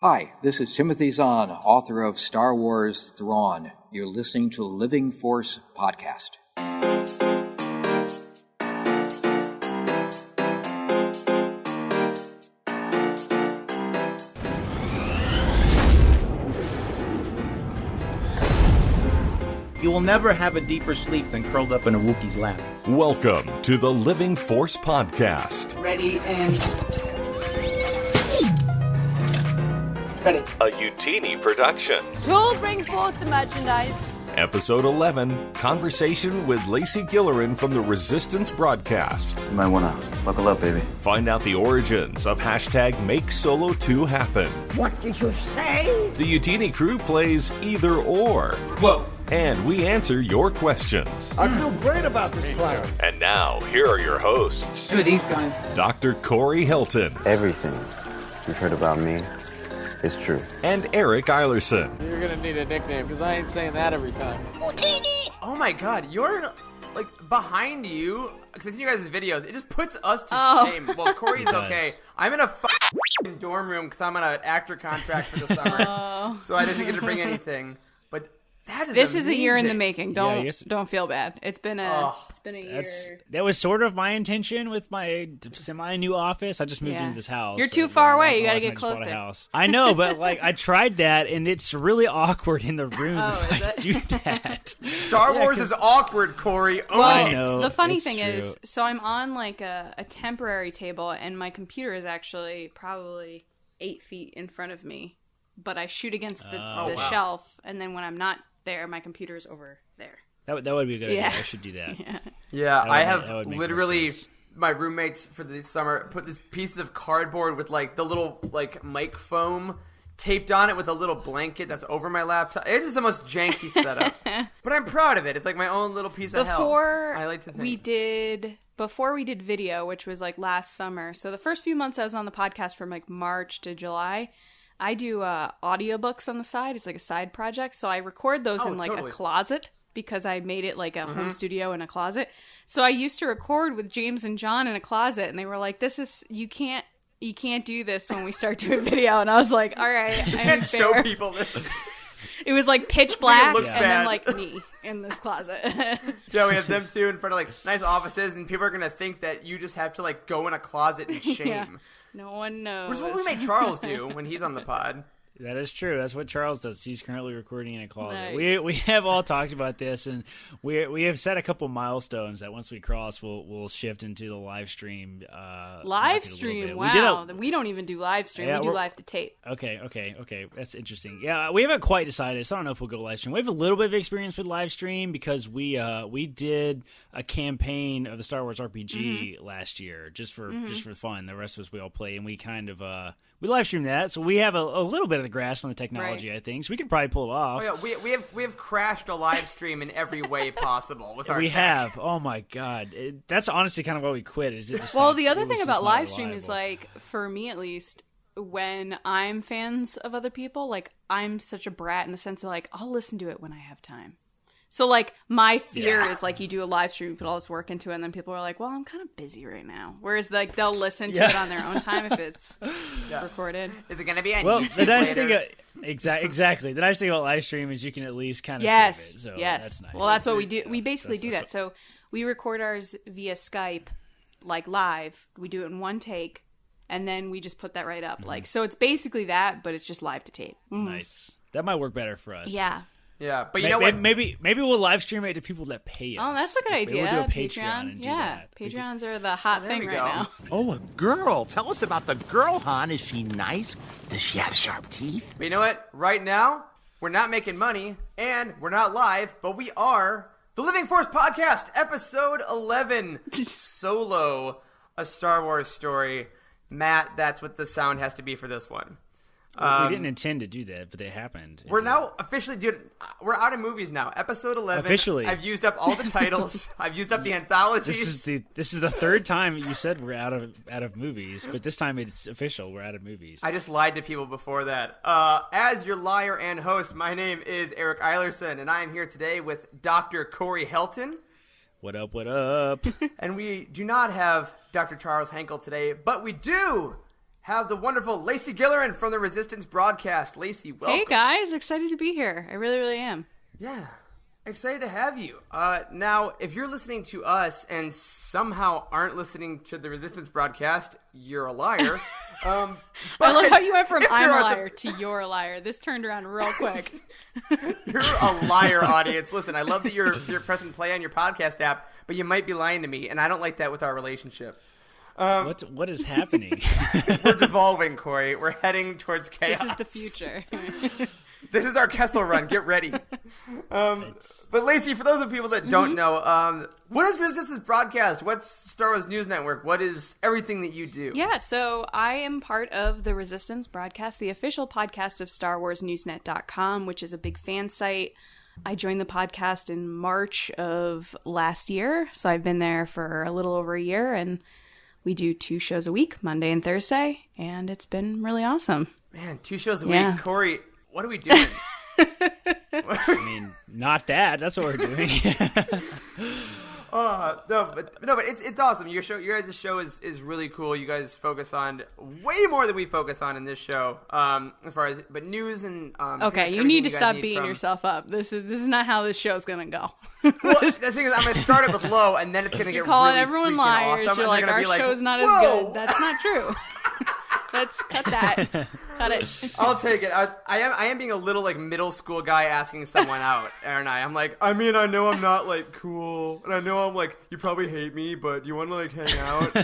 Hi, this is Timothy Zahn, author of Star Wars Thrawn. You're listening to the Living Force podcast. You will never have a deeper sleep than curled up in a Wookiee's lap. Welcome to the Living Force podcast. Ready and... Ready. A Utini production. To bring forth the merchandise. Episode 11, Conversation with Lacey Gilleran from the Resistance broadcast. You might want to buckle up, baby. Find out the origins of hashtag Make Solo 2 Happen. What did you say? The Utini crew plays either or. Whoa. And we answer your questions. I feel great about this plan. And now, here are your hosts. Who are these guys? Dr. Corey Hilton. Everything you've heard about me is true. And Eric Eilerson. You're gonna need a nickname, because I ain't saying that every time. Oh my god, you're, like, behind you. Because I've seen you guys' videos. It just puts us to shame. Well, Corey's okay. I'm in a f***ing dorm room because I'm on an actor contract for the summer. So I didn't get to bring anything. But that is This amazing. is a year in the making. Don't feel bad. It's been a year. That was sort of my intention with my semi-new office. I just moved into this house. You're too far away. You got to get closer. I know, but like I tried that, and it's really awkward in the room if I do that. Star Wars is awkward, Corey. I know. The funny thing is, so I'm on like a temporary table, and my computer is actually probably 8 feet in front of me, but I shoot against the shelf, and then when I'm not there, my computer's over there. That would be a good idea. I should do that. Yeah, I have literally my roommates for the summer put this piece of cardboard with like the little like mic foam taped on it with a little blanket that's over my laptop. It is the most janky setup, but I'm proud of it. It's like my own little piece of hell. I like to think. Before we did video, which was like last summer. So the first few months I was on the podcast from like March to July. I do audiobooks on the side. It's like a side project. So I record those in like a closet because I made it like a home studio in a closet. So I used to record with James and John in a closet, and they were like, you can't do this when we start doing video. And I was like, all right, I can't show people this. It was like pitch black and then like me in this closet. Yeah, we have them too in front of like nice offices, and people are going to think that you just have to like go in a closet in shame. Yeah. No one knows. Which is what we make Charles do when he's on the pod. That is true. That's what Charles does. He's currently recording in a closet. Nice. We have all talked about this, and we have set a couple milestones that once we cross, we'll shift into the live stream. Live stream? Wow. We don't even do live stream. We do live to tape. Okay. That's interesting. Yeah, we haven't quite decided, so I don't know if we'll go live stream. We have a little bit of experience with live stream because we did a campaign of the Star Wars RPG last year just for fun. The rest of us, we all play, and we kind of we live streamed that, so we have a little bit of the grasp on the technology, I think. So we could probably pull it off. Oh, yeah. We have crashed a live stream in every way possible with our We tech. have. Oh my god, that's honestly kind of why we quit. Is it just the other thing about live stream is like, for me at least, when I'm fans of other people, like I'm such a brat in the sense of like I'll listen to it when I have time. So, like, my fear is, like, you do a live stream, you put all this work into it, and then people are like, well, I'm kind of busy right now. Whereas, like, they'll listen to it on their own time if it's recorded. Is it going to be on YouTube the nice later? Thing, exactly. The nice thing about live stream is you can at least kind of save it. So that's nice. Well, that's what we do. We basically do that. So, we record ours via Skype, like, live. We do it in one take, and then we just put that right up. Like, so it's basically that, but it's just live to tape. Nice. That might work better for us. Yeah. Yeah, but you know what? Maybe we'll live stream it to people that pay us. Oh, that's a good idea. We'll do a Patreon and do that. Patreons are the hot thing right now. Oh, a girl. Tell us about the girl, hon. Is she nice? Does she have sharp teeth? But you know what? Right now, we're not making money, and we're not live, but we are the Living Force Podcast, Episode 11, Solo, a Star Wars story. Matt, that's what the sound has to be for this one. We didn't intend to do that, but it happened. We're now officially, dude, we're out of movies now. Episode 11. Officially. I've used up all the titles. I've used up the anthologies. This is the third time you said we're out of movies, but this time it's official. We're out of movies. I just lied to people before that. As your liar and host, my name is Eric Eilerson, and I am here today with Dr. Corey Hilton. What up, what up? And we do not have Dr. Charles Henkel today, but we do have the wonderful Lacey Gilleran from the Resistance broadcast. Lacey, welcome. Hey guys, excited to be here. I really, really am. Yeah, excited to have you. Now, if you're listening to us and somehow aren't listening to the Resistance broadcast, you're a liar. I love how you went from I'm a liar to you're a liar. This turned around real quick. You're a liar, audience. Listen, I love that you're pressing play on your podcast app, but you might be lying to me, and I don't like that with our relationship. What is happening? We're devolving, Corey. We're heading towards chaos. This is the future. This is our Kessel run. Get ready. But Lacey, for those of people that don't know, what is Resistance Broadcast? What's Star Wars News Network? What is everything that you do? Yeah, so I am part of the Resistance Broadcast, the official podcast of StarWarsNewsNet.com, which is a big fan site. I joined the podcast in March of last year, so I've been there for a little over a year, and we do 2 shows a week, Monday and Thursday, and it's been really awesome. Man, 2 shows a week. Corey, what are we doing? I mean, not that. That's what we're doing. No, but it's awesome. Your guys' show is really cool. You guys focus on way more than we focus on in this show. As far as news and okay, you need to stop beating yourself up. This is not how this show's gonna go. Well, the thing is, I'm gonna start it with low, and then it's gonna get calling really everyone freaking liars. awesome. You're like, our show's not as good. That's not true. Let's cut that. Cut it. I'll take it. I am being a little like middle school guy asking someone out, aren't I? I'm like, I mean, I know I'm not like cool, and I know I'm like, you probably hate me, but do you want to like hang out?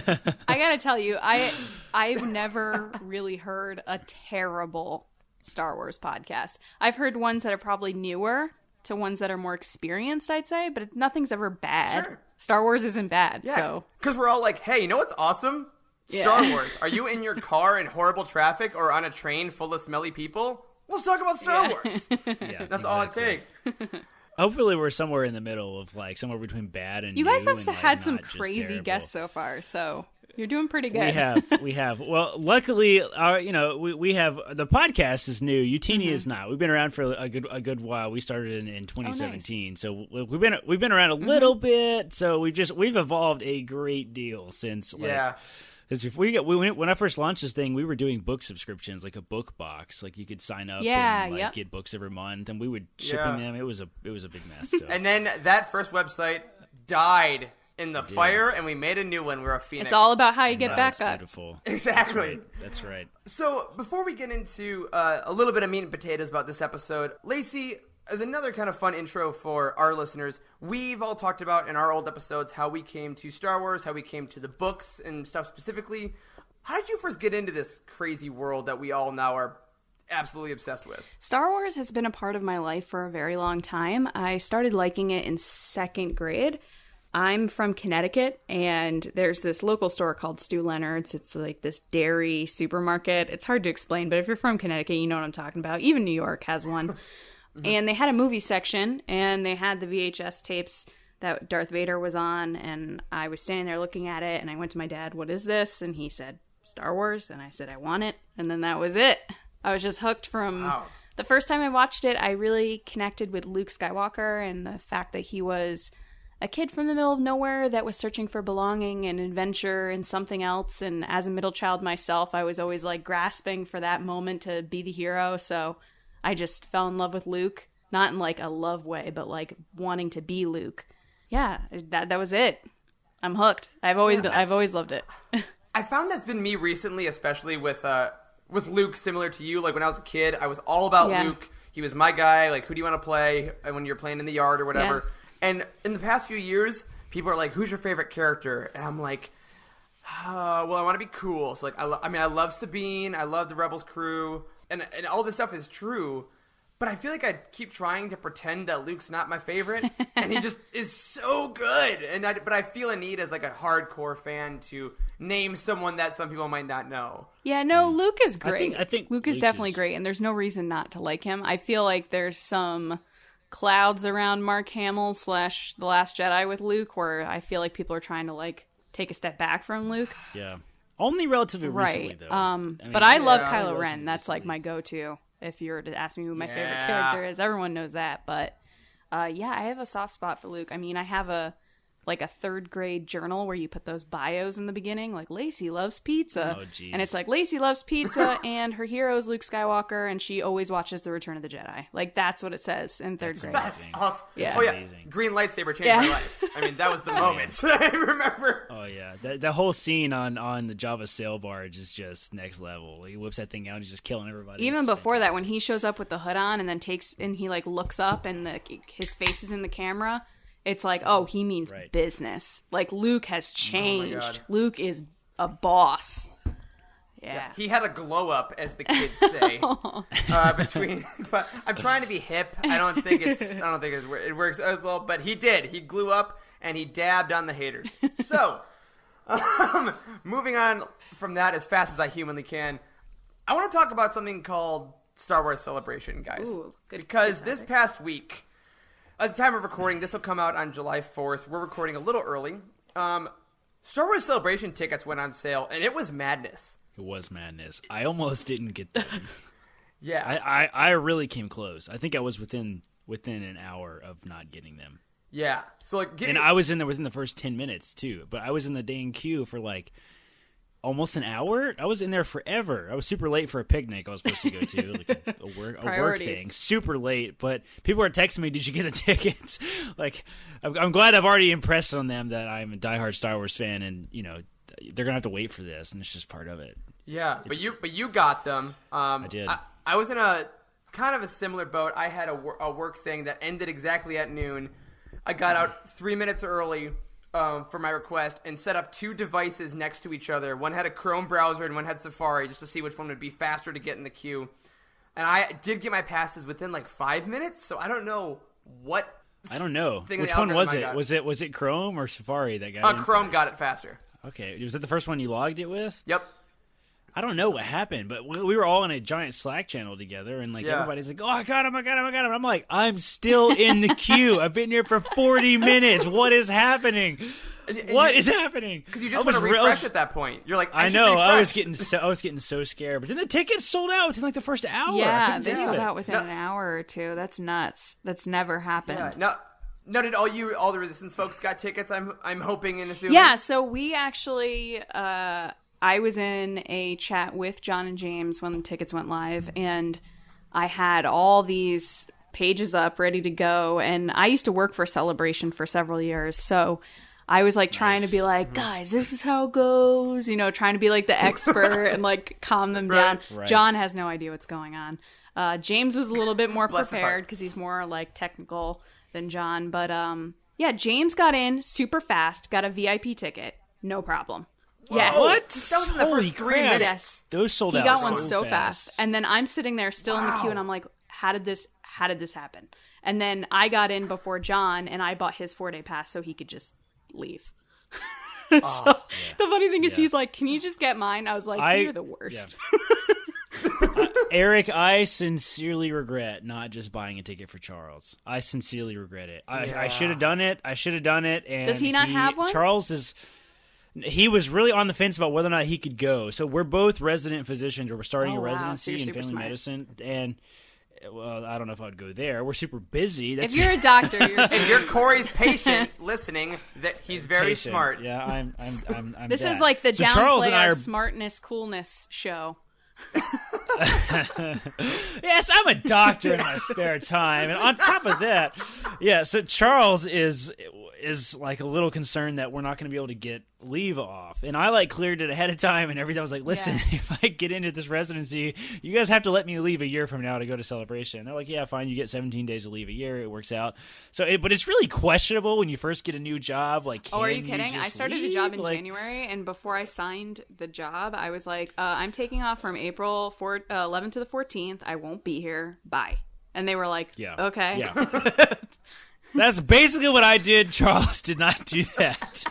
I gotta tell you, I've never really heard a terrible Star Wars podcast. I've heard ones that are probably newer to ones that are more experienced, I'd say, but nothing's ever bad. Sure. Star Wars isn't bad, Yeah, so. because we're all like, hey, you know what's awesome? Star Wars. Are you in your car in horrible traffic or on a train full of smelly people? Let's talk about Star Wars. Yeah, That's all it takes. Hopefully we're somewhere in the middle of like somewhere between bad and You guys new have and, like, had some not just crazy terrible. guests so far, so you're doing pretty good. We have. Well, luckily, we have the podcast is new. Utini is not. We've been around for a good while. We started in 2017, so we've been around a little bit. So we've evolved a great deal since. Like, because when I first launched this thing, we were doing book subscriptions, like a book box, like you could sign up and get books every month, and we would shipping them. It was a big mess. So. And then that first website died in the fire, and we made a new one. We're a phoenix. It's all about how you get back up. Beautiful. Exactly. That's right. So before we get into a little bit of meat and potatoes about this episode, Lacey, as another kind of fun intro for our listeners, we've all talked about in our old episodes how we came to Star Wars, how we came to the books and stuff specifically. How did you first get into this crazy world that we all now are absolutely obsessed with? Star Wars has been a part of my life for a very long time. I started liking it in 2nd grade. I'm from Connecticut, and there's this local store called Stu Leonard's. It's like this dairy supermarket. It's hard to explain, but if you're from Connecticut, you know what I'm talking about. Even New York has one. And they had a movie section, and they had the VHS tapes that Darth Vader was on, and I was standing there looking at it, and I went to my dad, what is this? And he said, Star Wars, and I said, I want it, and then that was it. I was just hooked from the first time I watched it. I really connected with Luke Skywalker and the fact that he was a kid from the middle of nowhere that was searching for belonging and adventure and something else, and as a middle child myself, I was always like grasping for that moment to be the hero, so I just fell in love with Luke, not in like a love way, but like wanting to be Luke. Yeah, that was it. I'm hooked. I've always loved it. I found that's been me recently, especially with Luke, similar to you. Like when I was a kid, I was all about Luke. He was my guy. Like, who do you want to play when you're playing in the yard or whatever? Yeah. And in the past few years, people are like, who's your favorite character? And I'm like, well, I want to be cool. So like, I love Sabine. I love the Rebels crew. And all this stuff is true, but I feel like I keep trying to pretend that Luke's not my favorite, and he just is so good. But I feel a need as like a hardcore fan to name someone that some people might not know. Yeah, no, Luke is great. I think Luke is definitely great, and there's no reason not to like him. I feel like there's some clouds around Mark Hamill / The Last Jedi with Luke, where I feel like people are trying to like take a step back from Luke. Yeah. Only relatively recently, though. But I love Kylo Ren. That's like my go-to. If you were to ask me who my favorite character is, everyone knows that. But I have a soft spot for Luke. I mean, I have a like a 3rd grade journal where you put those bios in the beginning, like Lacey loves pizza. Oh, geez. And it's like Lacey loves pizza and her hero is Luke Skywalker and she always watches The Return of the Jedi. Like that's what it says in 3rd grade. That's awesome. Yeah. Oh yeah, amazing. green lightsaber changed my life. I mean, that was the moment. I remember. Oh yeah, that whole scene on the Java sail barge is just next level. He whips that thing out and he's just killing everybody. Even It's before that, when fantastic. he shows up with the hood on and then he like looks up and his face is in the camera, it's like, oh, he means business. Like Luke has changed. God. Luke is a boss. Yeah. He had a glow up, as the kids say. But I'm trying to be hip. I don't think it works as well. But he did. He glue up and he dabbed on the haters. So, moving on from that as fast as I humanly can, I want to talk about something called Star Wars Celebration, guys. Ooh, because good this topic. past week, at the time of recording, this will come out on July 4th. We're recording a little early. Star Wars Celebration tickets went on sale, and it was madness. It was madness. I almost didn't get them. Yeah. I really came close. I think I was within an hour of not getting them. Yeah. So like, And I was in there within the first 10 minutes too. But I was in the dang queue for like almost an hour. I was in there forever. I was super late for a picnic I was supposed to go to, like a work thing. Super late. But people are texting me, "Did you get the tickets?" Like, I'm glad I've already impressed on them that I'm a diehard Star Wars fan, and they're gonna have to wait for this, and it's just part of it. Yeah, but you got them. I did. I was in a kind of a similar boat. I had a work thing that ended exactly at noon. I got out 3 minutes early for my request and set up 2 devices next to each other. One had a Chrome browser and one had Safari, just to see which one would be faster to get in the queue. And I did get my passes within like 5 minutes, so I don't know what. I don't know. Thing Which the one was algorithm it? I got. Was it Chrome or Safari that got it? Chrome got it faster. Okay. Was that the first one you logged it with? Yep. I don't know what happened, but we were all in a giant Slack channel together, and like everybody's like, "Oh, I got him! I'm like, I'm still in the queue. I've been here for 40 minutes. What is happening? What is happening?" Because you just want to refresh at that point. You're like, I should know. refresh. I was getting so scared, but then the tickets sold out within like the first hour. Yeah, they sold out within an hour or two. That's nuts. That's never happened. Yeah. No, did all the Resistance folks got tickets? I'm hoping and assuming. Yeah, so we actually, I was in a chat with John and James when the tickets went live, and I had all these pages up ready to go, and I used to work for Celebration for several years, so I was like trying to be like, guys, this is how it goes, trying to be like the expert and like calm them down. Right. John has no idea what's going on. James was a little bit more Bless his heart. prepared because he's more like technical than John, but yeah, James got in super fast, got a VIP ticket, no problem. Yes. What? That was in the Holy first 3 crap. minutes. Yes. Those sold He out. got one so fast. And then I'm sitting there still in the queue and I'm like, how did this happen? And then I got in before John and I bought his 4-day pass so he could just leave. The funny thing is he's like, can you just get mine? I was like, you're the worst. Yeah. Eric, I sincerely regret not just buying a ticket for Charles. I sincerely regret it. I should have done it. And Does he not have one? Charles he was really on the fence about whether or not he could go. So we're both resident physicians, or we're starting a wow. residency So in you're family super smart. medicine. And well, I don't know if I'd go there. We're super busy. If you're a doctor, you're If you're Corey's patient listening, that he's very patient. smart. Yeah, I'm This that. is like the So Charles downplay and I our are smartness, coolness show. Yes, I'm a doctor in my spare time, and on top of that, so Charles is like a little concerned that we're not going to be able to get leave off, and I like cleared it ahead of time, and everything. I was like, listen, if I get into this residency, you guys have to let me leave a year from now to go to Celebration. And they're like, yeah, fine, you get 17 days to leave a year, it works out. So but it's really questionable when you first get a new job, like, Oh, are you kidding? I just started leave? a job in Like, January, and before I signed the job, I was like, I'm taking off from April 11th to the 14th. I won't be here. Bye. And they were like, okay. Yeah. That's basically what I did. Charles did not do that.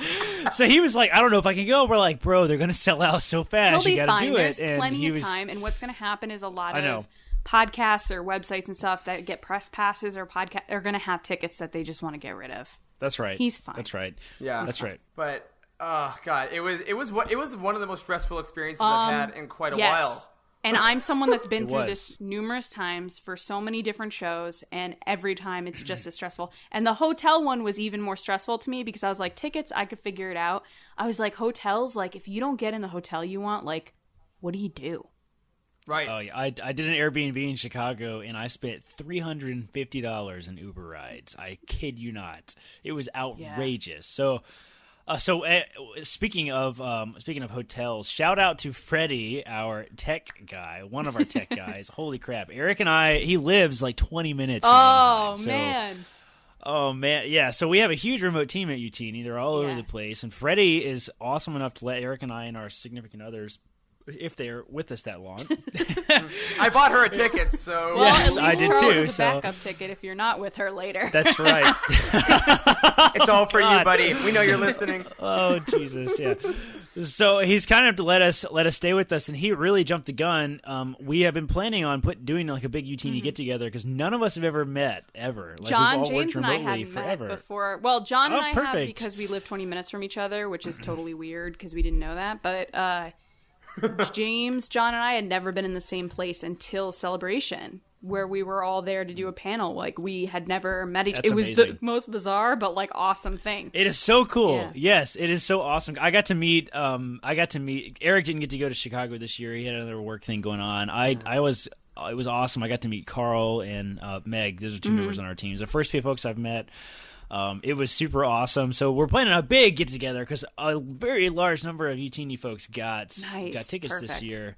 So he was like, I don't know if I can go. We're like, bro, they're going to sell out so fast. He'll You be got to fine. do There's it. And plenty he of was, time. And what's going to happen is a lot I know. of podcasts or websites and stuff that get press passes or podcast are going to have tickets that they just want to get rid of. That's right. He's fine. That's right. Yeah, That's right. But oh god, it was one of the most stressful experiences I've had in quite a while. And I'm someone that's been It through was. this numerous times for so many different shows, and every time it's just as stressful. And the hotel one was even more stressful to me because I was like, tickets, I could figure it out. I was like, hotels, like, if you don't get in the hotel you want, like, what do you do? Right. Oh, yeah. I did an Airbnb in Chicago, and I spent $350 in Uber rides. I kid you not. It was outrageous. So speaking of hotels, shout out to Freddie, our tech guy, one of our tech guys. Holy crap. Eric and he lives like 20 minutes from Anaheim. Man. Oh, man. Yeah, so we have a huge remote team at UTini. They're all over the place. And Freddie is awesome enough to let Eric and I and our significant others, if they're with us that long. I bought her a ticket, so... Well, Yes, at least I did Charles too, is a so- backup ticket if you're not with her later. That's right. It's all for you, God. buddy. We know you're listening. Oh, Jesus, yeah. So he's kind of to let us stay with us, and he really jumped the gun. We have been planning on doing like a big UTini get together because none of us have ever met ever. Like, John, we've all worked James, and I remotely hadn't forever. met before. Well, John and I have perfect. because we live 20 minutes from each other, which is totally weird because we didn't know that. But James, John, and I had never been in the same place until Celebration, where we were all there to do a panel. Like, we had never met each other. That's It was amazing. the most bizarre but like awesome thing. It is so cool. Yeah. Yes, it is so awesome. I got to meet Eric didn't get to go to Chicago this year. He had another work thing going on. It was awesome. I got to meet Carl and Meg. Those are 2 members on our teams. The first few folks I've met. It was super awesome. So we're planning a big get together because a very large number of UTini folks got tickets this year.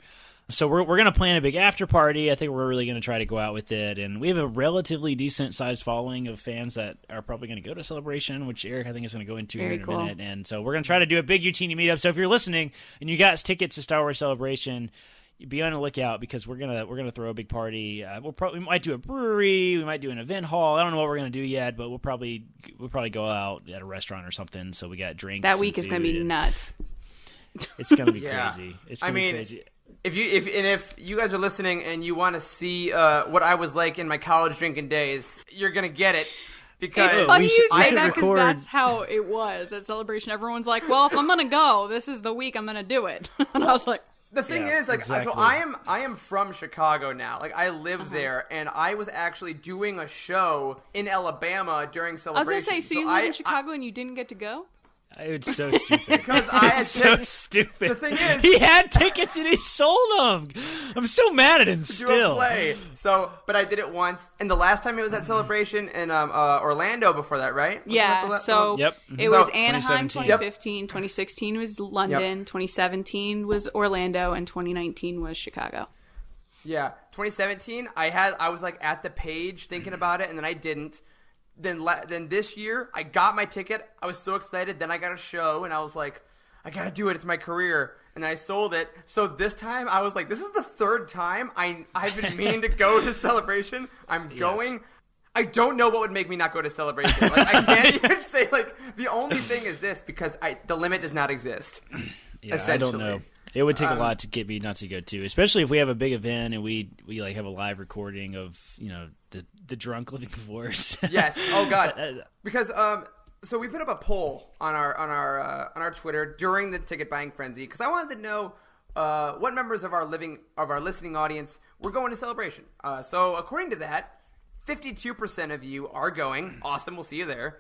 So we're going to plan a big after party. I think we're really going to try to go out with it. And we have a relatively decent sized following of fans that are probably going to go to Celebration, which Eric, I think, is going to go into Very in a cool. minute. And so we're going to try to do a big UTini meetup. So if you're listening and you got tickets to Star Wars Celebration, be on the lookout because we're gonna throw a big party. We might do a brewery, we might do an event hall. I don't know what we're gonna do yet, but we'll probably go out at a restaurant or something. So we got drinks. That week and is going to be food, and nuts. It's gonna be Yeah. crazy. It's gonna be crazy. If you guys are listening and you want to see what I was like in my college drinking days, you're gonna get it. Because It's funny you we say should that because record- that's how it was at Celebration. Everyone's like, well, if I'm going to go, this is the week I'm going to do it. And I was like... The thing Yeah, is, like, exactly. so I am from Chicago now. Like, I live there, and I was actually doing a show in Alabama during I was Celebration. going to say, so you live in Chicago and you didn't get to go? It's so stupid. Because I had so tickets. stupid. The thing is, he had tickets and he sold them. I'm so mad at him to do a still. play. So, but I did it once, and the last time it was at Celebration in Orlando. Before that, right? Wasn't that Yeah, so Yep. it So, was Anaheim 2017. 2015, 2016 was London, 2017 was Orlando, and 2019 was Chicago. Yeah, 2017. I was like at the page thinking about it, and then I didn't. Then this year, I got my ticket. I was so excited. Then I got a show, and I was like, I gotta do it. It's my career, and I sold it. So this time, I was like, this is the third time I've been meaning to go to Celebration. I'm going. I don't know what would make me not go to Celebration. Like, I can't even say, like, the only thing is this, because the limit does not exist. Yeah, I don't know. essentially. It would take a lot to get me not to go to, especially if we have a big event and we like have a live recording of the drunk living force. Yes. Oh God. Because so we put up a poll on our Twitter during the ticket buying frenzy because I wanted to know what members of our listening audience were going to Celebration. So according to that, 52% of you are going. Awesome. We'll see you there.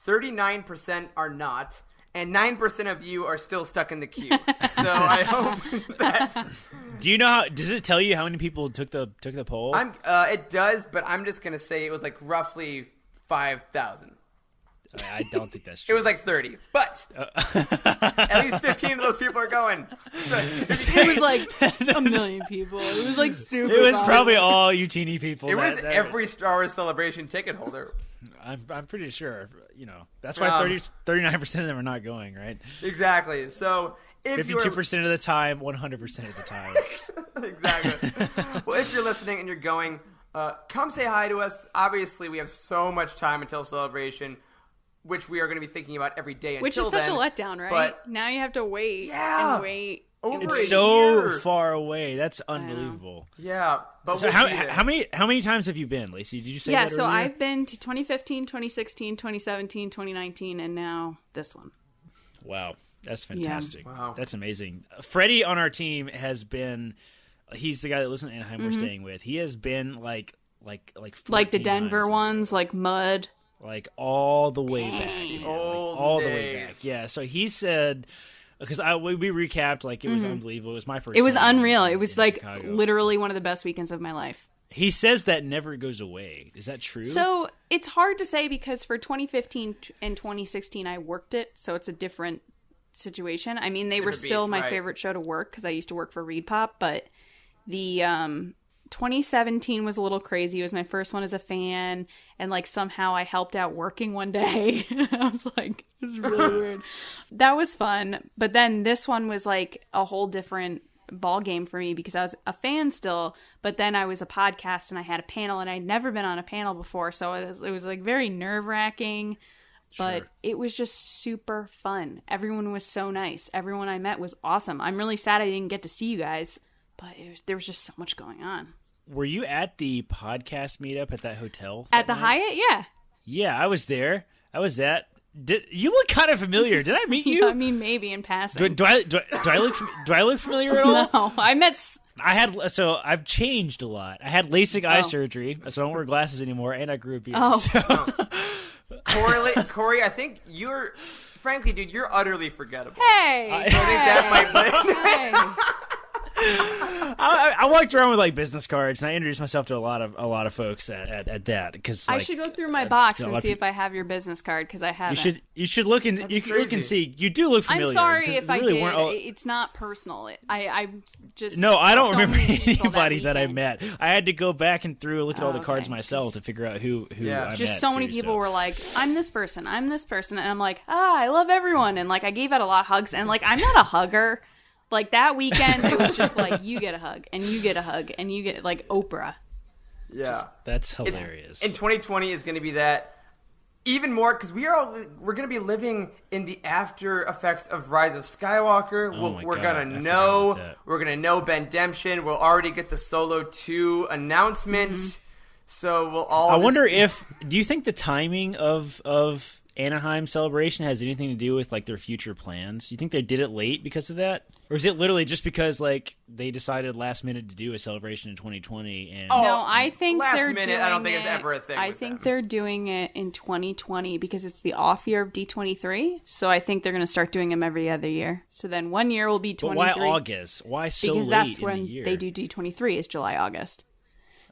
39% are not. And 9% of you are still stuck in the queue. So I hope that... Do you know does it tell you how many people took the poll? It does, but I'm just going to say it was like roughly 5,000. I don't think that's It true. was like 30. But at least 15 of those people are going. So, It was like a million people. It was like super. It was violent. probably all UTini people. it was that- every Star Wars Celebration ticket holder. I'm pretty sure. That's why 39% of them are not going, right? Exactly. So if 52% of the time, 100% of the time. exactly. Well, if you're listening and you're going, come say hi to us. Obviously, we have so much time until Celebration, which we are going to be thinking about every day Which until is such then. a letdown, right? But Now you have to wait Yeah. and wait. over It's a so year. far away. That's unbelievable. Yeah. But So we'll be there. how many times have you been, Lacey? Did you say Yeah, that so earlier? I've been to 2015, 2016, 2017, 2019, and now this one. Wow, that's fantastic. Wow. That's amazing. Freddie on our team has been He's the guy that lives in Anaheim we're staying with. He has been like the Denver ones, like Mud. Like all the way back. Yeah, all the way back. Yeah. So he said, because we recapped, like it was unbelievable. It was my first. It was time unreal. It was like Chicago. literally one of the best weekends of my life. He says that never goes away. Is that true? So it's hard to say because for 2015 and 2016 I worked it, so it's a different situation. I mean, they were still my favorite show to work because I used to work for Reed Pop, but the 2017 was a little crazy. It was my first one as a fan, and like somehow I helped out working one day. I was like, it was really weird. That was fun, but then this one was like a whole different ball game for me because I was a fan still, but then I was a podcast and I had a panel, and I'd never been on a panel before, so it was like very nerve-wracking. But it was just super fun. Everyone was so nice. Everyone I met was awesome. I'm really sad I didn't get to see you guys, but there was just so much going on. Were you at the podcast meetup at that hotel? At the Hyatt? Yeah. Yeah, I was there. I was at. You look kind of familiar. Did I meet you? I mean, maybe in passing. Do I look familiar at all? No, I met. I've changed a lot. I had LASIK eye surgery, so I don't wear glasses anymore, and I grew a beard. Oh. So. Corey, I think frankly, dude, you're utterly forgettable. Hey, I think that might be. I walked around with like business cards, and I introduced myself to a lot of folks at that because I should go through my box and see if I have your business card because I haven't. You should look and look and see. You do look familiar. I'm sorry if I really did. It's not personal. I just I don't remember anybody that I met. I had to go back and look at all the cards myself to figure out who I met. Just so many people were like, I'm this person, and I'm like, I love everyone, and like I gave out a lot of hugs, and like I'm not a hugger. Like, that weekend, it was just like, you get a hug, and you get a hug, and you get, like, Oprah. Yeah. That's hilarious. And 2020 is going to be that even more, because we're going to be living in the after effects of Rise of Skywalker. We're going to know Bendemption. We'll already get the Solo 2 announcement. Mm-hmm. So we'll all... I wonder do you think the timing of Anaheim Celebration has anything to do with like their future plans? You think they did it late because of that, or is it literally just because like they decided last minute to do a celebration in 2020? And no, I think last they're minute. doing I don't think it's ever a thing. I think they're doing it in 2020 because it's the off year of D23. So I think they're going to start doing them every other year. So then one year will be 23. But why August? Why so because late that's in when the year? they do D23 is July August.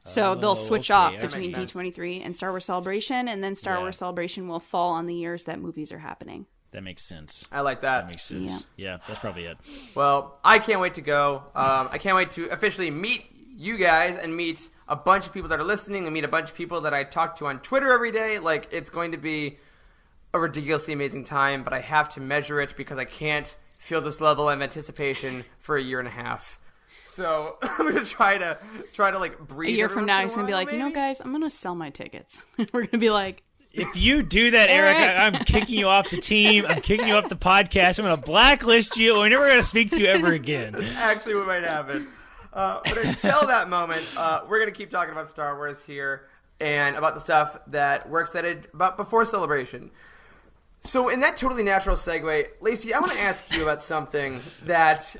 So they'll switch off between D23 and Star Wars Celebration, and then Star Wars Celebration will fall on the years that movies are happening. That makes sense. I like that. That makes sense. Yeah, that's probably it. Well, I can't wait to go. I can't wait to officially meet you guys and meet a bunch of people that are listening and meet a bunch of people that I talk to on Twitter every day. Like, it's going to be a ridiculously amazing time, but I have to measure it because I can't feel this level of anticipation for a year and a half. So I'm gonna try to like breathe. A year from now, he's gonna be like, you know, guys, I'm gonna sell my tickets. We're gonna be like, if you do that, Eric, I'm kicking you off the team. I'm kicking you off the podcast. I'm gonna blacklist you. We're never gonna speak to you ever again. That's actually what might happen. But until that moment, we're gonna keep talking about Star Wars here and about the stuff that we're excited about before Celebration. So in that totally natural segue, Lacey, I want to ask you about something that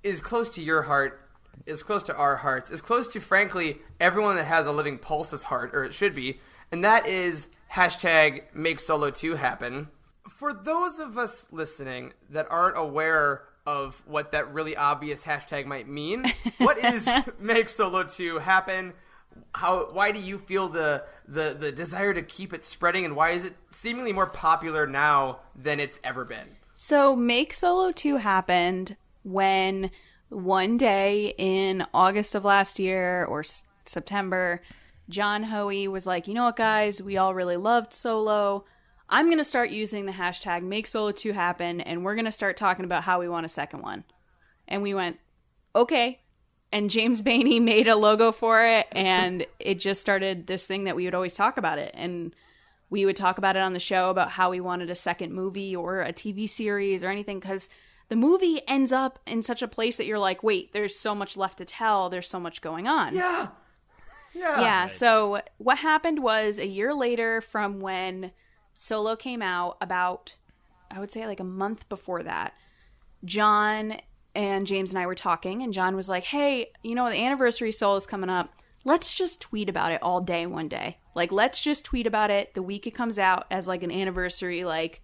is close to your heart. Is close to our hearts, is close to, frankly, everyone that has a living pulse's heart, or it should be, and that is hashtag Make Solo 2 happen. For those of us listening that aren't aware of what that really obvious hashtag might mean, what is Make Solo 2 happen? Why do you feel the desire to keep it spreading, and why is it seemingly more popular now than it's ever been? So Make Solo 2 happened when... one day in August of last year or September, John Hoey was like, you know what, guys, we all really loved Solo. I'm going to start using the hashtag Make Solo 2 happen, and we're going to start talking about how we want a second one. And we went, okay. And James Bainey made a logo for it, and it just started this thing that we would always talk about it. And we would talk about it on the show about how we wanted a second movie or a TV series or anything, because the movie ends up in such a place that you're like, wait, there's so much left to tell. There's so much going on. Yeah. Right. So what happened was a year later from when Solo came out, about, I would say like a month before that, John and James and I were talking, and John was like, hey, the anniversary Solo is coming up. Let's just tweet about it all day one day. Like, let's just tweet about it the week it comes out as like an anniversary, like,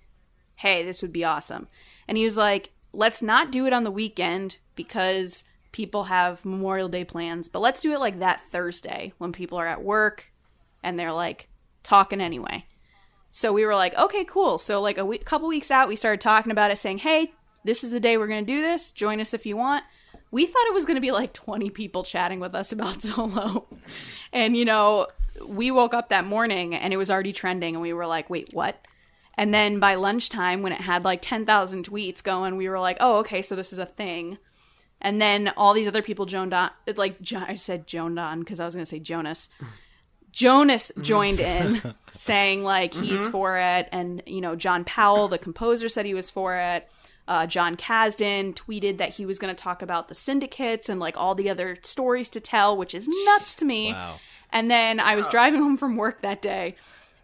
hey, this would be awesome. And he was like, let's not do it on the weekend because people have Memorial Day plans, but let's do it like that Thursday when people are at work and they're like talking anyway. So we were like, okay, cool. So like a couple weeks out, we started talking about it, saying, hey, this is the day we're going to do this. Join us if you want. We thought it was going to be like 20 people chatting with us about Solo. And, we woke up that morning and it was already trending and we were like, wait, what? And then by lunchtime, when it had like 10,000 tweets going, we were like, oh, okay, so this is a thing. And then all these other people joined on, I said joined on because I was going to say Jonas. Jonas joined in saying like he's for it. And, John Powell, the composer, said he was for it. John Kasdan tweeted that he was going to talk about the syndicates and like all the other stories to tell, which is nuts to me. Wow. And then I was driving home from work that day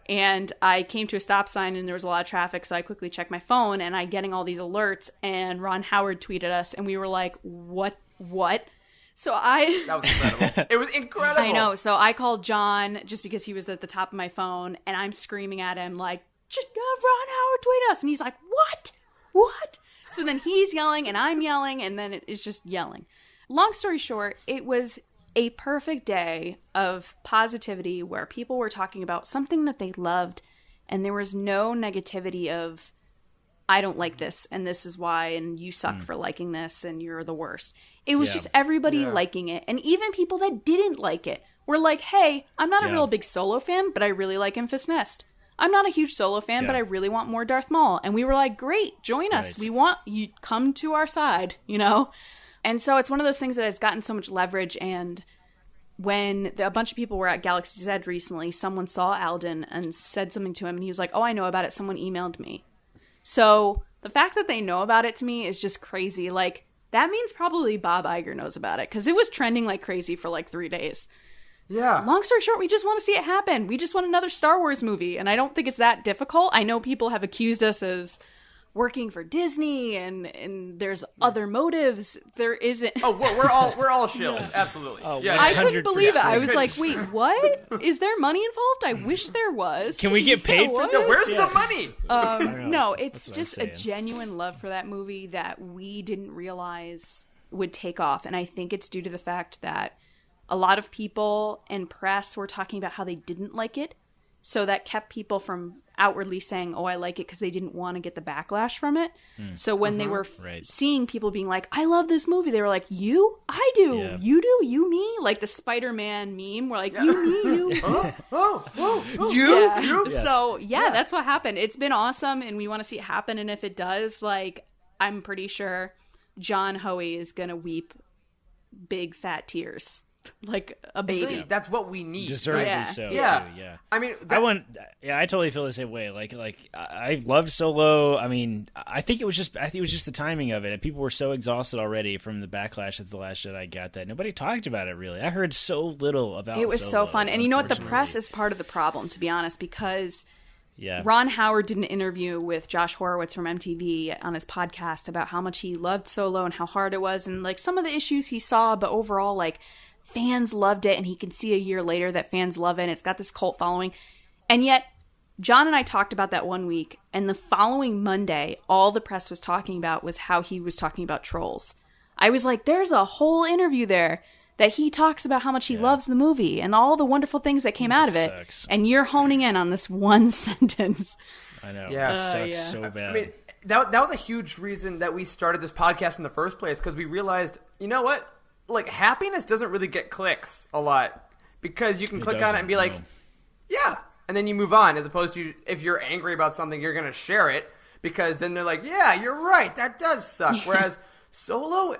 and I came to a stop sign and there was a lot of traffic. So I quickly checked my phone and I'm getting all these alerts and Ron Howard tweeted us and we were like, what? So That was incredible. It was incredible. I know. So I called John just because he was at the top of my phone and I'm screaming at him like, Ron Howard tweet us. And he's like, what? So then he's yelling and I'm yelling and then it's just yelling. Long story short, it was a perfect day of positivity where people were talking about something that they loved and there was no negativity of, I don't like this and this is why and you suck for liking this and you're the worst. It was just everybody liking it. And even people that didn't like it were like, hey, I'm not a real big Solo fan, but I really like Enfys Nest. I'm not a huge Solo fan, but I really want more Darth Maul. And we were like, great, join us. We want you, come to our side, And so it's one of those things that has gotten so much leverage. And when a bunch of people were at Galaxy's Edge recently, someone saw Alden and said something to him. And he was like, oh, I know about it. Someone emailed me. So the fact that they know about it to me is just crazy. Like, that means probably Bob Iger knows about it because it was trending like crazy for like 3 days. Yeah. Long story short, we just want to see it happen. We just want another Star Wars movie. And I don't think it's that difficult. I know people have accused us as working for Disney and there's other motives. There isn't. Oh, we're all shills. Absolutely. Oh, yeah. I couldn't believe it. I was like, wait, what? Is there money involved? I wish there was. Can we get paid for what? this? Where's the money? No, it's That's what just I'm a saying. genuine love for that movie that we didn't realize would take off. And I think it's due to the fact that a lot of people and press were talking about how they didn't like it. So that kept people from outwardly saying, oh, I like it because they didn't want to get the backlash from it. So when they were seeing people being like, I love this movie, they were like, you? I do. Yeah. You do? You, me? Like the Spider-Man meme where like, you, me, you. Yeah. Yes. So, that's what happened. It's been awesome, and we want to see it happen. And if it does, like, I'm pretty sure John Hoey is going to weep big fat tears. Like a baby. That's what we need. Deservedly Yeah. so. Yeah. Too, yeah. I mean, I totally feel the same way. Like I loved Solo. I mean, I think it was just the timing of it. And people were so exhausted already from the backlash that The Last Jedi got that nobody talked about it really. I heard so little about It was Solo, so fun. And you know what? The unfortunately. press is part of the problem, to be honest, because Yeah. Ron Howard did an interview with Josh Horowitz from MTV on his podcast about how much he loved Solo and how hard it was and like some of the issues he saw, but overall, like, fans loved it, and he can see a year later that fans love it, and it's got this cult following. And yet, John and I talked about that one week, and the following Monday, all the press was talking about was how he was talking about Trolls. I was like, there's a whole interview there that he talks about how much he loves the movie and all the wonderful things that came out of it. Sucks. And you're honing in on this one sentence. I know. Yeah. It sucks so bad. I mean, that was a huge reason that we started this podcast in the first place, because we realized, you know what? Like, happiness doesn't really get clicks a lot, because you can click on it and be like, yeah, and then you move on, as opposed to if you're angry about something, you're going to share it, because then they're like, yeah, you're right, that does suck. Whereas Solo,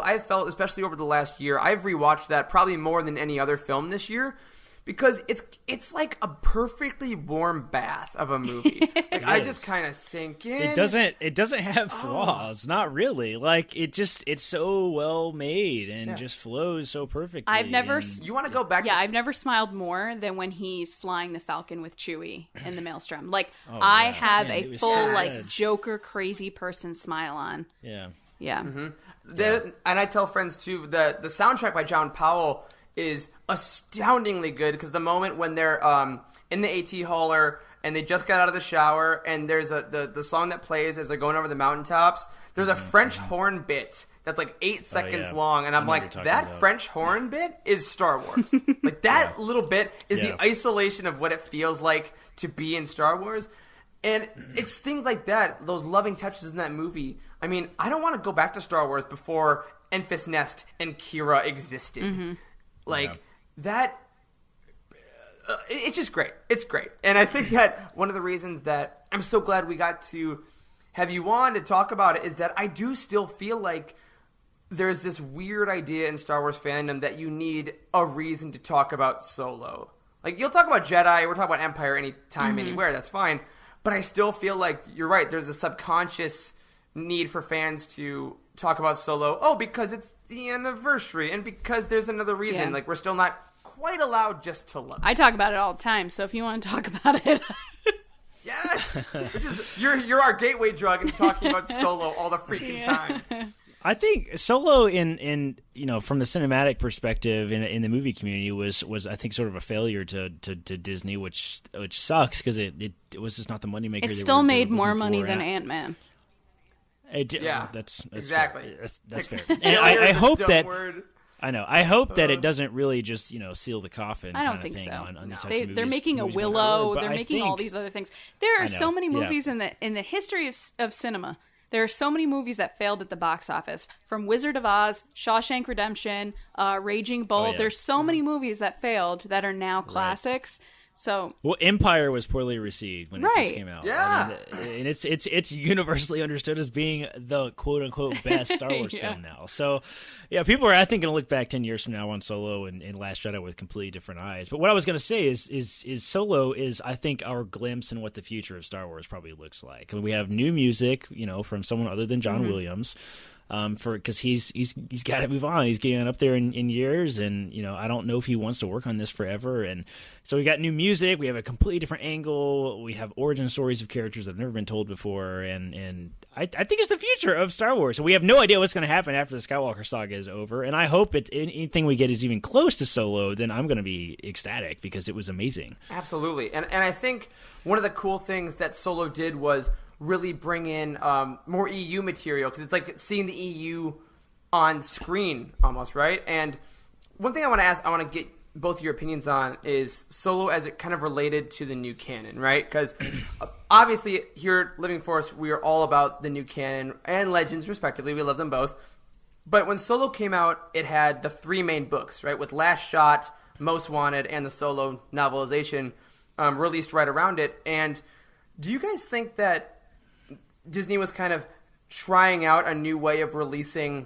I felt, especially over the last year, I've rewatched that probably more than any other film this year, because it's like a perfectly warm bath of a movie. Like, I just kind of sink in. It doesn't have flaws, not really. Like it's so well made and just flows so perfectly. I've never and- You want to go back? Yeah, to I've never smiled more than when he's flying the Falcon with Chewie in the Maelstrom. Like, I have Man, it a was full, so like, good. Joker crazy person smile on. Yeah. Yeah. And I tell friends too, the soundtrack by John Powell is astoundingly good, because the moment when they're in the AT hauler and they just got out of the shower and there's the song that plays as they're going over the mountaintops, there's a French horn bit that's like 8 seconds long, and I'm like, that French horn bit is Star Wars. Like that little bit is the isolation of what it feels like to be in Star Wars. And it's things like that, those loving touches in that movie. I mean, I don't want to go back to Star Wars before Enfys Nest and Kira existed. That, it's just great. It's great. And I think that one of the reasons that I'm so glad we got to have you on to talk about it is that I do still feel like there's this weird idea in Star Wars fandom that you need a reason to talk about Solo. Like, you'll talk about Jedi, we're talking about Empire anytime, anywhere, that's fine. But I still feel like, you're right, there's a subconscious need for fans to talk about Solo. Oh, because it's the anniversary, and because there's another reason. Yeah. Like, we're still not quite allowed just to love it. I talk about it all the time, so if you want to talk about it... Yes! Which is, you're our gateway drug into talking about Solo all the freaking time. I think Solo, in from the cinematic perspective in the movie community, was I think sort of a failure to Disney, which sucks, because it was just not the moneymaker. It still made more money than Ant-Man. That's exactly fair. That's fair. And I hope that I hope that it doesn't really just seal the coffin. I don't think thing so. On these types of They're movies, making a movies going Willow. forward, They're making all these other things. There are so many movies in the history of cinema. There are so many movies that failed at the box office, from Wizard of Oz, Shawshank Redemption, Raging Bull. There's so many movies that failed that are now classics. So, Empire was poorly received when it first came out. Yeah, and it's universally understood as being the quote unquote best Star Wars film now. So, people are, I think, going to look back 10 years from now on Solo and Last Jedi with completely different eyes. But what I was going to say is Solo is, I think, our glimpse in what the future of Star Wars probably looks like. And we have new music, from someone other than John Williams. Because he's got to move on. He's getting up there in years, and I don't know if he wants to work on this forever. And so we got new music. We have a completely different angle. We have origin stories of characters that have never been told before, and I think it's the future of Star Wars. So we have no idea what's going to happen after the Skywalker saga is over. And I hope anything we get is even close to Solo. Then I'm going to be ecstatic, because it was amazing. Absolutely, and I think one of the cool things that Solo did was really bring in more EU material, because it's like seeing the EU on screen almost, right? And one thing I want to get both your opinions on is Solo as it kind of related to the new canon, right? Because obviously here at Living Force, we are all about the new canon and Legends respectively. We love them both. But when Solo came out, it had the 3 main books, right? With Last Shot, Most Wanted, and the Solo novelization released right around it. And do you guys think that Disney was kind of trying out a new way of releasing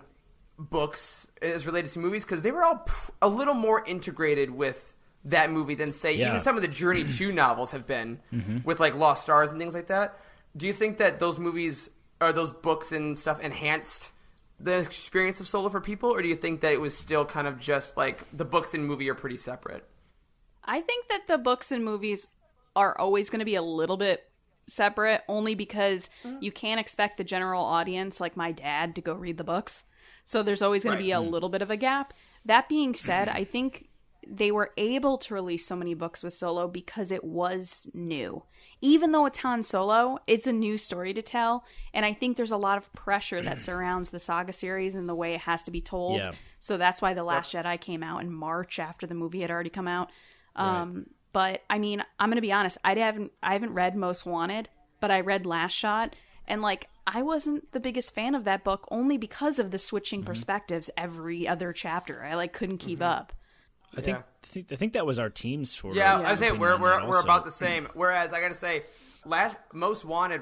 books as related to movies? Because they were all a little more integrated with that movie than, say, even some of the Journey 2 novels have been with, like, Lost Stars and things like that. Do you think that those movies, or those books and stuff, enhanced the experience of Solo for people? Or do you think that it was still kind of just, like, the books and movie are pretty separate? I think that the books and movies are always going to be a little bit separate, only because you can't expect the general audience, like my dad, to go read the books. So there's always going to be a little bit of a gap. That being said, I think they were able to release so many books with Solo because it was new. Even though it's Han Solo, it's a new story to tell, and I think there's a lot of pressure that surrounds the saga series and the way it has to be told. Yeah. So that's why The Last Jedi came out in March after the movie had already come out. But I mean, I'm gonna be honest. I haven't read Most Wanted, but I read Last Shot, and like I wasn't the biggest fan of that book, only because of the switching perspectives every other chapter. I couldn't keep up. I think that was our team's sort of. Yeah, I was saying we're about the same. Whereas I gotta say, Most Wanted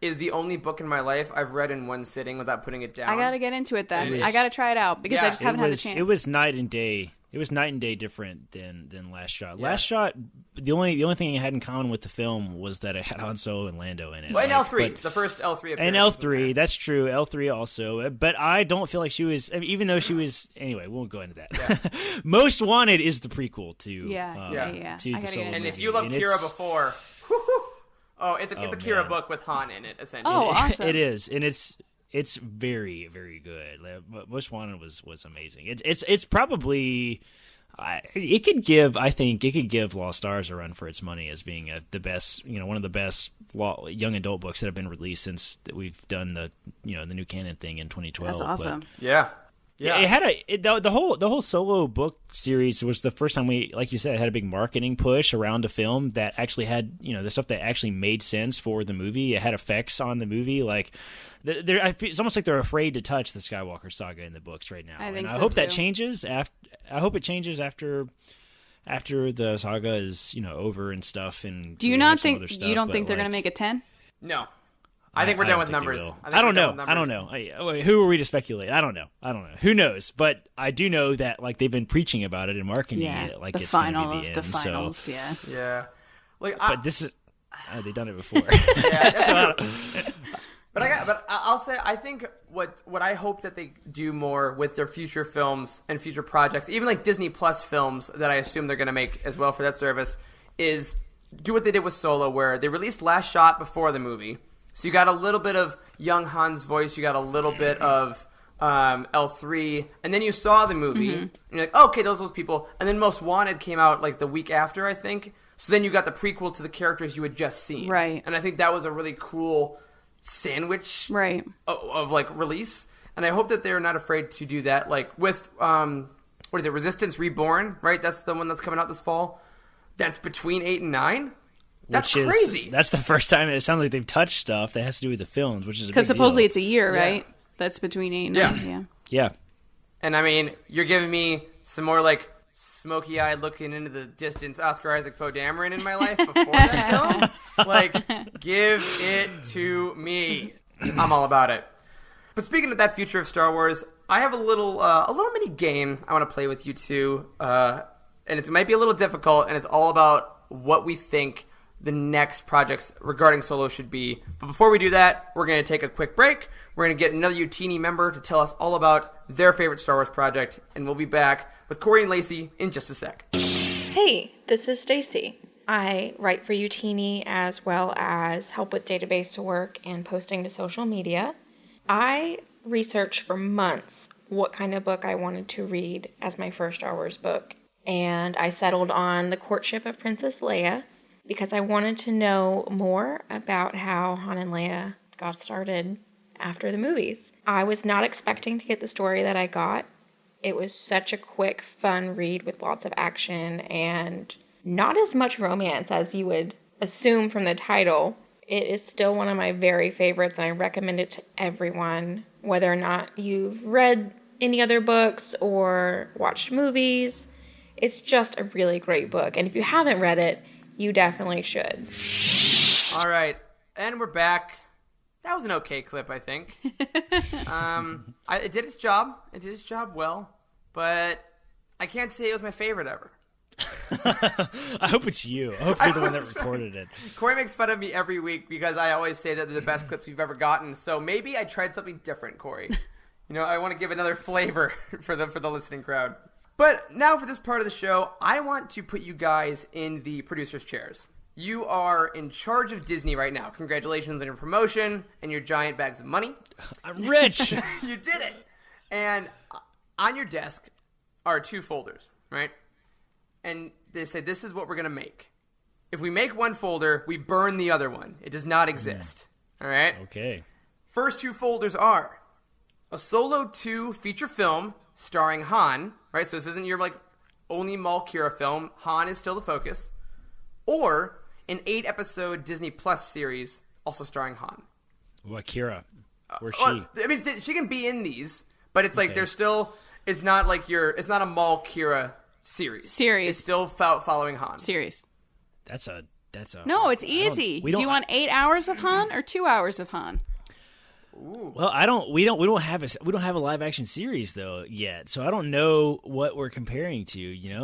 is the only book in my life I've read in one sitting without putting it down. I gotta get into it then. I gotta try it out because I just haven't had a chance. It was night and day. It was night and day different than Last Shot. Yeah. Last Shot, the only thing it had in common with the film was that it had Han Solo and Lando in it. Well, and L3, the first L3 appearance. And L3, that's true. L3 also. But I don't feel like she was, even though she was, anyway, we won't go into that. Yeah. Most Wanted is the prequel to to the Solo And movie. if you loved Kira before, it's a Kira book with Han in it, essentially. Oh, awesome. It is. And It's very, very good. Most Wanted was amazing. It's probably it could give Lost Stars a run for its money as being the best, one of the best young adult books that have been released since that we've done the new canon thing in 2012. That's awesome. Yeah. It had the whole solo book series was the first time we, like you said, had a big marketing push around a film that actually had the stuff that actually made sense for the movie. It had effects on the movie. Like it's almost like they're afraid to touch the Skywalker saga in the books right now. I hope that changes. I hope it changes after the saga is over and stuff. And do you not think they're going to make a 10? No. I think we're done with numbers. I don't know. Who are we to speculate? I don't know. Who knows? But I do know that they've been preaching about it and marketing it like it's going to be the end. The finals, so. Yeah. But this is they've done it before. But I'll say I think what I hope that they do more with their future films and future projects, even like Disney Plus films that I assume they're going to make as well for that service, is do what they did with Solo, where they released Last Shot before the movie. So you got a little bit of young Han's voice, you got a little bit of L3, and then you saw the movie, and you're like, oh, okay, those people. And then Most Wanted came out like the week after, I think. So then you got the prequel to the characters you had just seen. Right. And I think that was a really cool sandwich of release. And I hope that they're not afraid to do that. Like with, Resistance Reborn, right? That's the one that's coming out this fall. That's between 8 and 9. That's crazy. That's the first time it sounds like they've touched stuff that has to do with the films, which is because supposedly deal. It's a year, right? That's between 8 and 9. Yeah. And I mean, you're giving me some more like smoky-eyed looking into the distance Oscar Isaac Poe Dameron in my life before that film. Like, give it to me. I'm all about it. But speaking of that future of Star Wars, I have a little mini game I want to play with you two, and it might be a little difficult, and it's all about what we think the next projects regarding Solo should be. But before we do that, we're going to take a quick break. We're going to get another Utini member to tell us all about their favorite Star Wars project, and we'll be back with Corey and Lacey in just a sec. Hey, this is Stacy. I write for Utini as well as help with database work and posting to social media. I researched for months what kind of book I wanted to read as my first Star Wars book, and I settled on The Courtship of Princess Leia because I wanted to know more about how Han and Leia got started after the movies. I was not expecting to get the story that I got. It was such a quick, fun read with lots of action and not as much romance as you would assume from the title. It is still one of my very favorites, and I recommend it to everyone, whether or not you've read any other books or watched movies. It's just a really great book, and if you haven't read it, you definitely should. All right, and we're back. That was an okay clip, I think. It did its job. It did its job well, but I can't say it was my favorite ever. I hope it's you. I hope you're the one that recorded it. Corey makes fun of me every week because I always say that they're the best clips we've ever gotten. So maybe I tried something different, Corey. I want to give another flavor for the listening crowd. But now for this part of the show, I want to put you guys in the producer's chairs. You are in charge of Disney right now. Congratulations on your promotion and your giant bags of money. I'm rich. You did it. And on your desk are 2 folders, right? And they say, this is what we're going to make. If we make one folder, we burn the other one. It does not exist. All right? Okay. First 2 folders are a Solo 2 feature film starring Han, right? So this isn't your only Maul Kira film. Han is still the focus. Or an 8-episode Disney Plus series also starring Han. What, Kira? Where's she? I mean, she can be in these, but it's there's still, it's not a Maul Kira series. Series. It's still following Han. Series. That's a. No, it's easy. Do you want 8 hours of Han or 2 hours of Han? Ooh. Well, we don't have a live action series though yet, so I don't know what we're comparing to.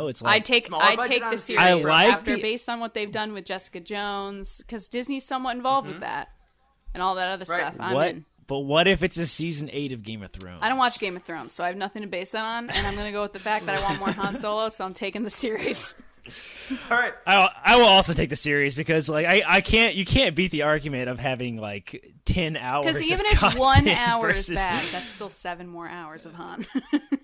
It's like I'd take the series based on what they've done with Jessica Jones, because Disney's somewhat involved with that and all that other stuff. I'm in. But what if it's a season 8 of Game of Thrones? I don't watch Game of Thrones, so I have nothing to base that on, and I'm going to go with the fact that I want more Han Solo, so I'm taking the series. All right. I will also take the series because like you can't beat the argument of having like 10 hours. Because even of if 1 content hour versus... is bad, that's still 7 more hours of Han.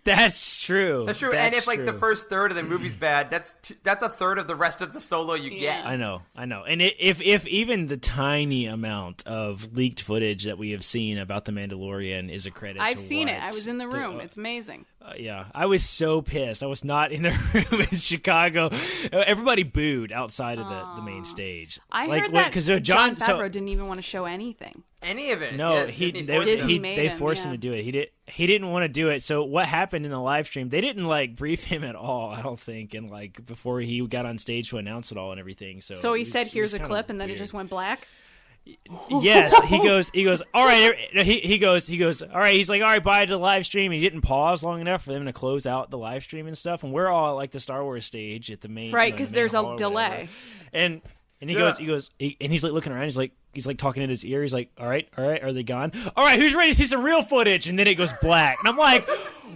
That's true. That's true. And if like the first third of the movie's bad, that's a third of the rest of the Solo you get. I know. And if even the tiny amount of leaked footage that we have seen about the Mandalorian is a credit, I've seen it. I was in the room. It's amazing. Yeah, I was so pissed. I was not in the room in Chicago. Everybody booed outside of the main stage. I heard that because John Favreau didn't even want to show anything. Any of it? No, yeah, they forced him to do it. He didn't want to do it. So what happened in the live stream? They didn't like brief him at all. I don't think, and like before he got on stage to announce it all and everything. So he said, "Here's a clip," and then it just went black. Yes, he goes. All right, he goes. All right, he's like, all right, bye to the live stream. He didn't pause long enough for them to close out the live stream and stuff. And we're all at like the Star Wars stage at the main, right? Because there's a delay. And he goes, and he's like looking around. He's like talking in his ear. He's like, all right, are they gone? All right, who's ready to see some real footage? And then it goes black, and I'm like,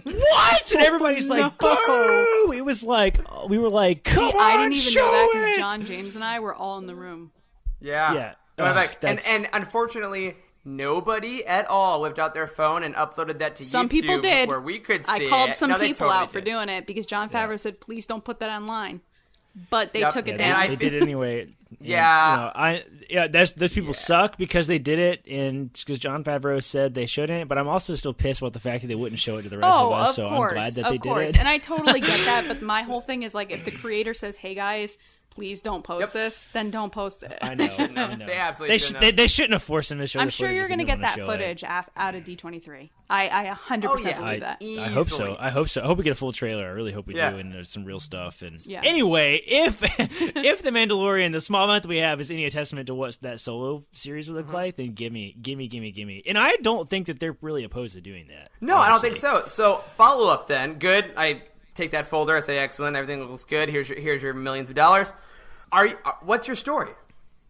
what? And everybody's like, boo! It was like we were like, come on, I didn't even know that because because John James and I were all in the room. Yeah. And unfortunately, nobody at all whipped out their phone and uploaded that to YouTube. Some people did. Where we could see I called it. some No, people totally out for doing it because John Favreau said, please don't put that online. But they took it down. They did it anyway. Yeah. Those people suck because they did it, and because John Favreau said they shouldn't. But I'm also still pissed about the fact that they wouldn't show it to the rest of us. So I'm glad that they did it. And I totally get that. But my whole thing is like, if the creator says, "Hey guys, please don't post this," then don't post it. I know. They absolutely shouldn't. They shouldn't have forced him to show. I'm sure you're going to get that footage out of D23. I 100% believe that. I hope so. I hope we get a full trailer. I really hope we do, and there's some real stuff. And yeah. Anyway, if the Mandalorian, the small amount that we have, is any testament to what that Solo series would look like, then gimme. And I don't think that they're really opposed to doing that. No, honestly. I don't think so. So follow up then. Good. I take that folder. I say excellent. Everything looks good. Here's your millions of dollars. What's your story?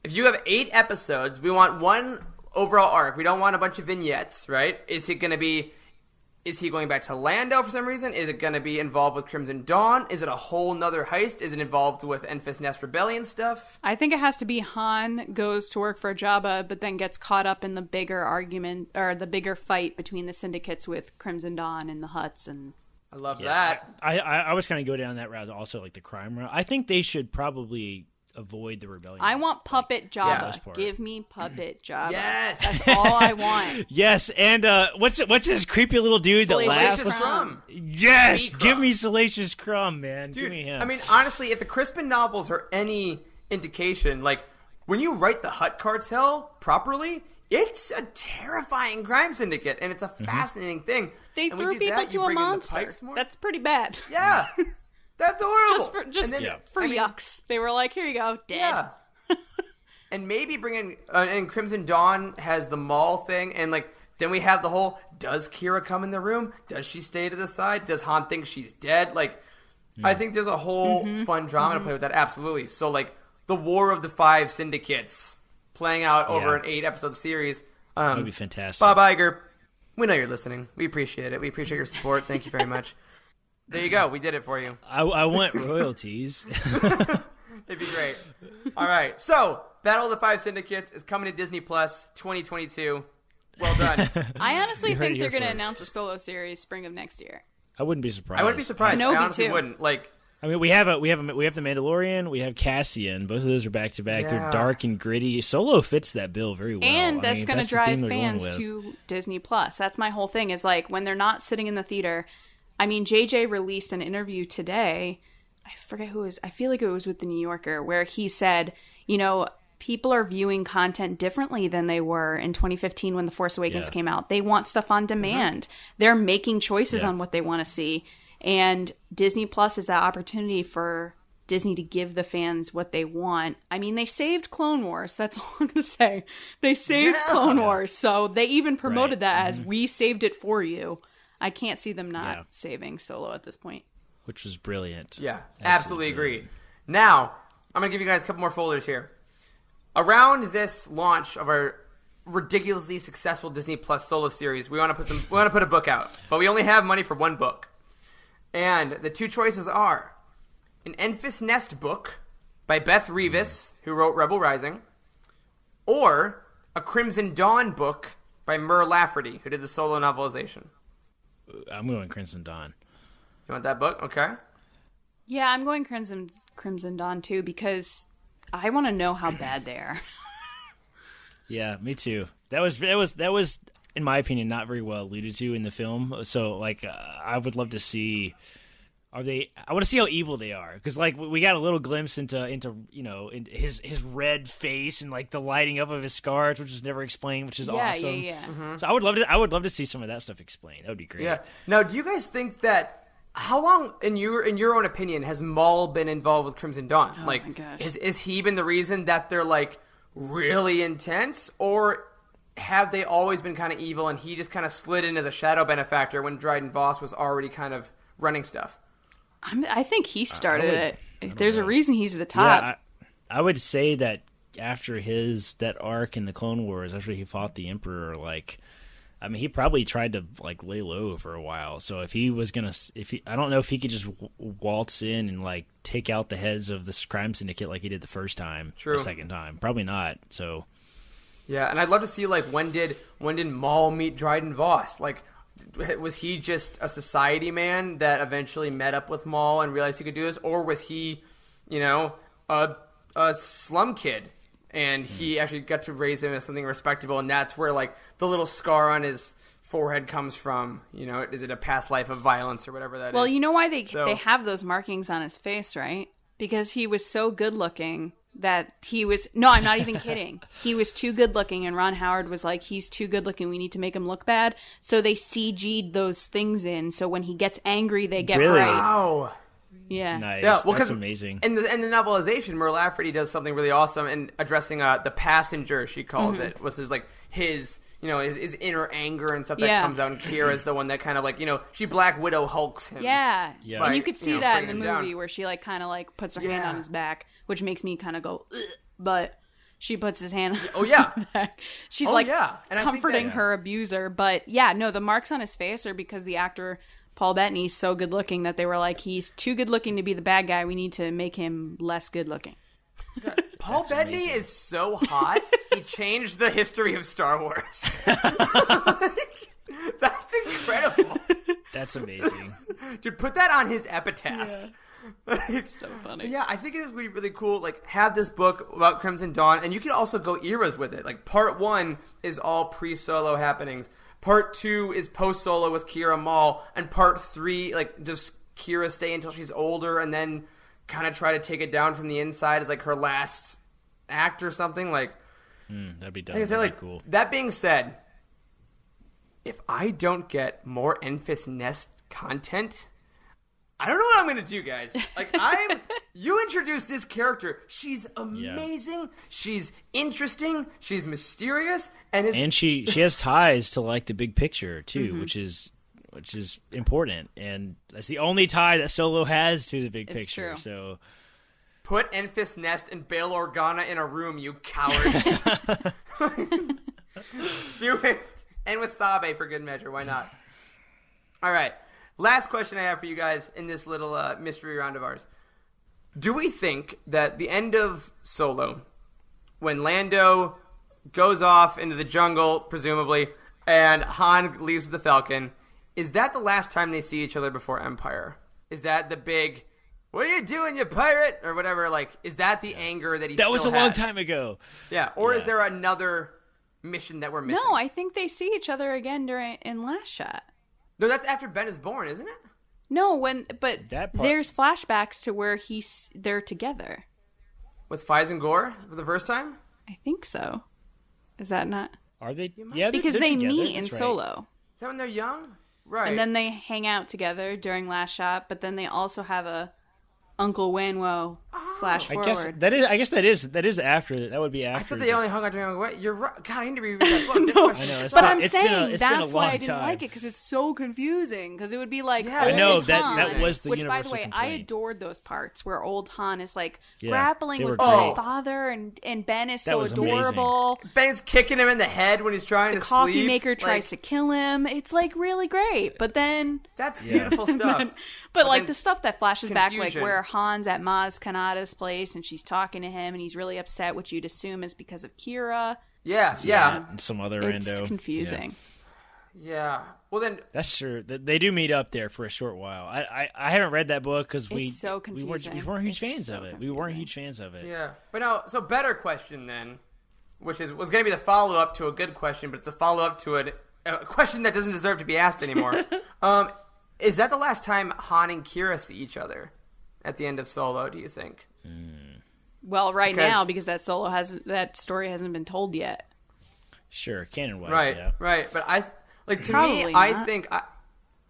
If you have 8 episodes, we want one overall arc. We don't want a bunch of vignettes, right? Is he going back to Lando for some reason? Is it going to be involved with Crimson Dawn? Is it a whole nother heist? Is it involved with Enfys Nest Rebellion stuff? I think it has to be Han goes to work for Jabba, but then gets caught up in the bigger argument or the bigger fight between the syndicates with Crimson Dawn and the Hutts and... I love that. I was kind of go down that route also, like the crime route. I think they should probably avoid the rebellion. I want Puppet Jabba. Give me Puppet Jabba. Yes, that's all I want. Yes, and what's his creepy little dude that laughs? Salacious Crumb. Yes, give me Salacious Crumb, man. Dude, give me him. I mean, honestly, if the Crispin novels are any indication, like when you write the Hutt cartel properly, it's a terrifying crime syndicate, and it's a fascinating thing. They threw people to a monster. That's pretty bad. Yeah. That's horrible. Just for yucks. They were like, here you go, dead. Yeah. And maybe bring in, and Crimson Dawn has the Maul thing, and like, then we have the whole, does Kira come in the room? Does she stay to the side? Does Han think she's dead? Like, I think there's a whole fun drama to play with that, absolutely. So like, the War of the 5 Syndicates playing out over an 8-episode series. That would be fantastic. Bob Iger, we know you're listening. We appreciate it. We appreciate your support. Thank you very much. There you go. We did it for you. I want royalties. It'd be great. All right. So, Battle of the 5 Syndicates is coming to Disney Plus 2022. Well done. I honestly think they're going to announce a Solo series spring of next year. I wouldn't be surprised. I wouldn't be surprised. I honestly wouldn't. Like, I mean, we have the Mandalorian, we have Cassian. Both of those are back to back. They're dark and gritty. Solo fits that bill very well. And that's going to drive fans to Disney Plus. That's my whole thing. Is like when they're not sitting in the theater. I mean, JJ released an interview today. I forget who it was. I feel like it was with the New Yorker, where he said, you know, people are viewing content differently than they were in 2015 when The Force Awakens came out. They want stuff on demand. They're making choices on what they want to see. And Disney Plus is that opportunity for Disney to give the fans what they want. I mean, they saved Clone Wars. That's all I'm going to say. They saved Clone Wars. So they even promoted that as we saved it for you. I can't see them not saving Solo at this point. Which was brilliant. Yeah, absolutely agree. Now, I'm going to give you guys a couple more folders here. Around this launch of our ridiculously successful Disney Plus Solo series, we want to put a book out. But we only have money for one book. And the two choices are an Enfys Nest book by Beth Revis, who wrote Rebel Rising, or a Crimson Dawn book by Mur Lafferty, who did the solo novelization? I'm going Crimson Dawn. You want that book? Okay. Yeah, I'm going Crimson Dawn too because I want to know how bad they are. Yeah, me too. That was in my opinion not very well alluded to in the film. So like I would love to see I want to see how evil they are because like we got a little glimpse into in his red face and like the lighting up of his scars, which was never explained, which is awesome. Yeah. Mm-hmm. So I would love to see some of that stuff explained. That would be great. Yeah. Now, do you guys think that how long, in your own opinion, has Maul been involved with Crimson Dawn? Oh like, my gosh. is he been the reason that they're like really intense, or have they always been kind of evil and he just kind of slid in as a shadow benefactor when Dryden Voss was already kind of running stuff? I think he started it. There's a reason he's at the top. Yeah, I would say that after that arc in the Clone Wars, after he fought the Emperor, he probably tried to like lay low for a while. So if he was gonna, I don't know if he could just waltz in and like take out the heads of this crime syndicate like he did the first time, True. the second time, probably not. So yeah, and I'd love to see like when did Maul meet Dryden Voss? Like, was he just a society man that eventually met up with Maul and realized he could do this, or was he, a slum kid? And he actually got to raise him as something respectable, and that's where, like, the little scar on his forehead comes from. Is it a past life of violence or whatever that is? Well, you know why they have those markings on his face, right? Because he was so good-looking that he was... No, I'm not even kidding. He was too good-looking, and Ron Howard was like, he's too good-looking, we need to make him look bad. So they CG'd those things in, so when he gets angry, they get Really? right. Wow. Yeah. nice. Yeah, well, That's amazing. In the novelization, Mur Lafferty does something really awesome in addressing the passenger, she calls it, which is like his inner anger and stuff that comes out. And Kira's the one that kind of like, she Black Widow Hulks him. Yeah. Yeah. And you could see that in the bringing him movie down. where she like kind of like puts her hand on his back, which makes me kind of go, ugh, but she puts his hand Oh, yeah. on his back. She's Oh, like yeah. And I think comforting that- her abuser. But yeah, no, the marks on his face are because the actor Paul Bettany's so good looking that they were like, he's too good looking to be the bad guy. We need to make him less good looking. Paul Bettany amazing. is so hot, he changed the history of Star Wars. That's incredible. That's amazing. Dude, put that on his epitaph. It's so funny. Yeah, I think it would be really cool, like, have this book about Crimson Dawn, and you could also go eras with it. Like, part 1 is all pre-Solo happenings. Part 2 is post-Solo with Kira Maul, and part 3, like, does Kira stay until she's older and then kind of try to take it down from the inside as, like, her last act or something? Like, That'd be done. like I said, That'd like, be cool. that being said, if I don't get more Enfys Nest content, I don't know what I'm going to do, guys. Like, you introduced this character. She's amazing. She's interesting. She's mysterious. And she has ties to like the big picture too, which is important. And that's the only tie that Solo has to the big It's picture. true. So put Enfys Nest and Bail Organa in a room, you cowards. Do it. And with Sabe for good measure. Why not? All right. Last question I have for you guys in this little mystery round of ours. Do we think that the end of Solo, when Lando goes off into the jungle, presumably, and Han leaves with the Falcon, is that the last time they see each other before Empire? Is that the big, what are you doing, you pirate? Or whatever, like, is that the anger that he that was a still long has? time ago. Yeah, or is there another mission that we're missing? No, I think they see each other again in Last Shot. No, that's after Ben is born, isn't it? No, but That part- there's flashbacks to where they're together. With Fies and Gore for the first time? I think so. Is that not? Are they? Yeah, Because they're they together. meet in That's right. Solo. Is that when they're young? Right. And then they hang out together during Last Shot, but then they also have a Uncle Wanwo Flash I forward. guess that is after. That would be after. I thought they only hung out during a way. You're right. God, I need to reread that book. This question I know, is But fun. I'm it's been saying a that's why I long didn't time. like it, because it's so confusing. Because it would be like, Yeah, I know, old that Han, was the which, by the universal way, I complaint. adored those parts where old Han is like Yeah, grappling they with were my great. father, and Ben is That so was amazing. adorable. Ben's kicking him in the head when he's trying The to coffee sleep. maker tries to kill him. It's like really great, but then That's beautiful stuff. But like then the stuff that flashes back, like confusion. where Han's at Maz Kanata's place and she's talking to him and he's really upset, which you'd assume is because of Kira. Yeah. And some other It's rando. confusing. Yeah. Well, then That's true. They do meet up there for a short while. I haven't read that book because It's so we weren't confusing. huge It's fans so of it. We weren't huge fans of it. Yeah, but now, so better question then, which was going to be the follow up to a good question, but it's a follow up to a question that doesn't deserve to be asked anymore. Is that the last time Han and Kira see each other at the end of Solo? Do you think? Well, right Because- now, because that story hasn't been told yet. Sure, canon wise, Right, yeah. right. But to me, Probably I not. think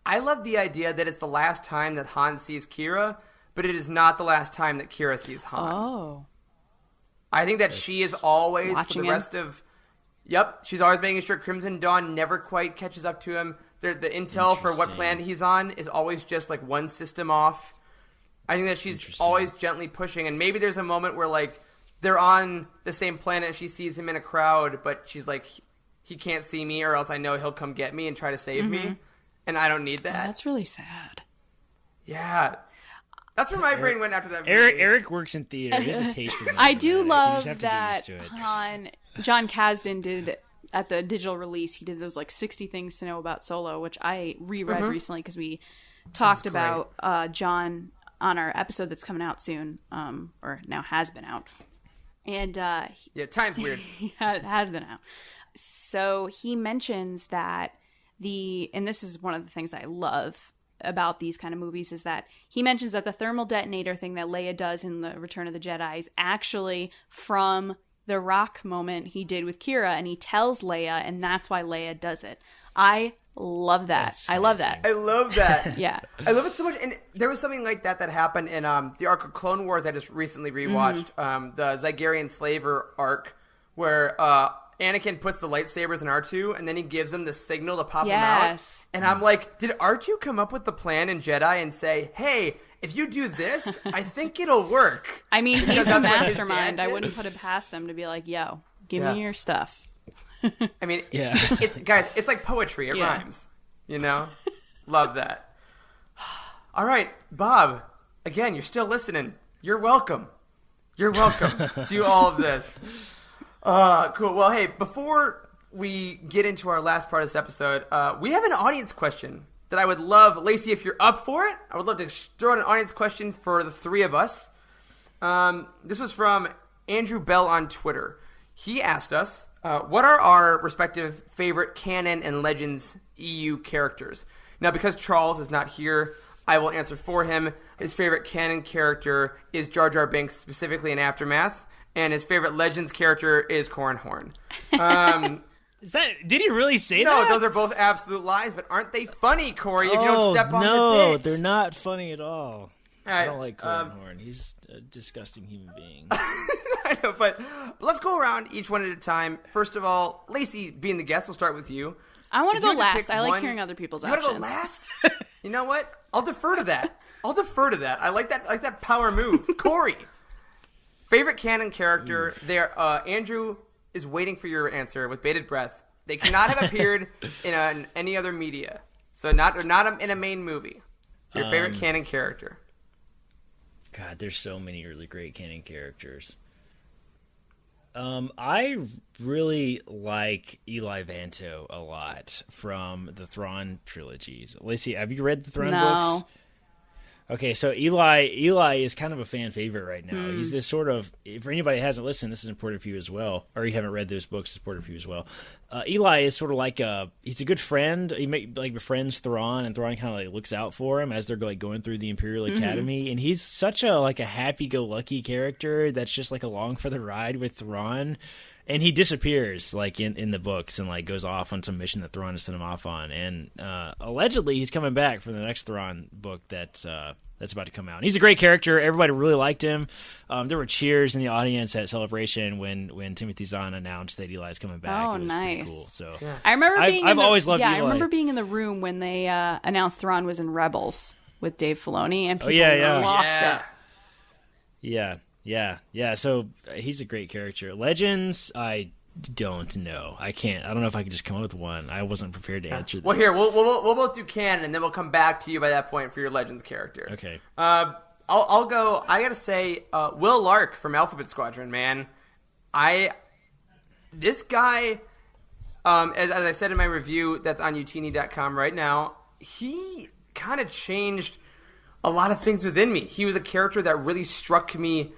I love the idea that it's the last time that Han sees Kira, but it is not the last time that Kira sees Han. Oh. I think that she is always for Watching the him. rest of. Yep, she's always making sure Crimson Dawn never quite catches up to him. The intel for what Interesting. planet he's on is always just like one system off. I think that she's Interesting. always gently pushing, and maybe there's a moment where like they're on the same planet and she sees him in a crowd, but she's like, he can't see me, or else I know he'll come get me and try to save me, and I don't need Oh, that. that's really sad. Yeah, that's where my brain went after that. Eric works in theater. He has a taste for I do you love just have to get that used to it. Han, John Kasdan did at the digital release. He did those like 60 things to know about Solo, which I reread recently because we talked about John on our episode that's coming out soon, or now has been out. And Yeah, time's weird. it has been out. So he mentions that and this is one of the things I love about these kind of movies, is that he mentions that the thermal detonator thing that Leia does in the Return of the Jedi is actually from the rock moment he did with Kira, and he tells Leia, and that's why Leia does it. I love that. That's I love that. I love that. Yeah. I love it so much. And there was something like that happened in the arc of Clone Wars I just recently rewatched, the Zygerian Slaver arc, where Anakin puts the lightsabers in R2, and then he gives him the signal to pop them out. Yes. And I'm like, did R2 come up with the plan in Jedi and say, hey, if you do this, I think it'll work? I mean, he's Because a that's what his mastermind. dad I did. wouldn't put it past him to be like, yo, give Yeah. me your stuff. I mean, Yeah. guys, it's like poetry. It Yeah. rhymes. You know? Love that. All right, Bob. Again, you're still listening. You're welcome. You're welcome to all of this. Cool. Well, hey, before we get into our last part of this episode, we have an audience question that I would love, Lacey, if you're up for it, I would love to throw out an audience question for the three of us. This was from Andrew Bell on Twitter. He asked us, what are our respective favorite canon and Legends EU characters? Now, because Charles is not here, I will answer for him. His favorite canon character is Jar Jar Binks, specifically in Aftermath, and his favorite Legends character is Corran Horn. Did he really say No, that? those are both absolute lies, but aren't they funny, Corey, if you don't step on the no, bit? they're not funny at all. All right, I don't like Corran Horn. He's a disgusting human being. I know, but let's go around each one at a time. First of all, Lacey, being the guest, we'll start with you. I want to If go you had to last. pick I like one- hearing other people's You options. want to go last? You know what? I'll defer to that. I like that power move. Corey, favorite canon character. There, Andrew is waiting for your answer with bated breath. They cannot have appeared in any other media, so not in a main movie. Your favorite canon character. God, there's so many really great canon characters. I really like Eli Vanto a lot from the Thrawn trilogies. Lacey, have you read the Thrawn books? Okay, so Eli is kind of a fan favorite right now. He's this sort of, for anybody that hasn't listened, this is important for you as well, or you haven't read those books, it's important for you as well. Eli is sort of like he's a good friend. He befriends Thrawn, and Thrawn kind of like looks out for him as they're like going through the Imperial Academy, and he's such a happy-go-lucky character that's just like along for the ride with Thrawn. And he disappears, like, in the books and, like, goes off on some mission that Thrawn has sent him off on. And allegedly he's coming back for the next Thrawn book that that's about to come out. And he's a great character. Everybody really liked him. There were cheers in the audience at Celebration when Timothy Zahn announced that Eli's coming back. Oh, it was nice. pretty cool. So I remember being. I've always loved Eli. I remember being in the room when they announced Thrawn was in Rebels with Dave Filoni, and people lost it. Yeah. So he's a great character. Legends, I don't know. I don't know if I could just come up with one. I wasn't prepared to answer this. Well, here we'll both do canon, and then we'll come back to you by that point for your Legends character. Okay. I'll go. I gotta say, Will Lark from Alphabet Squadron, man. This guy, as I said in my review that's on utini.com right now, he kind of changed a lot of things within me. He was a character that really struck me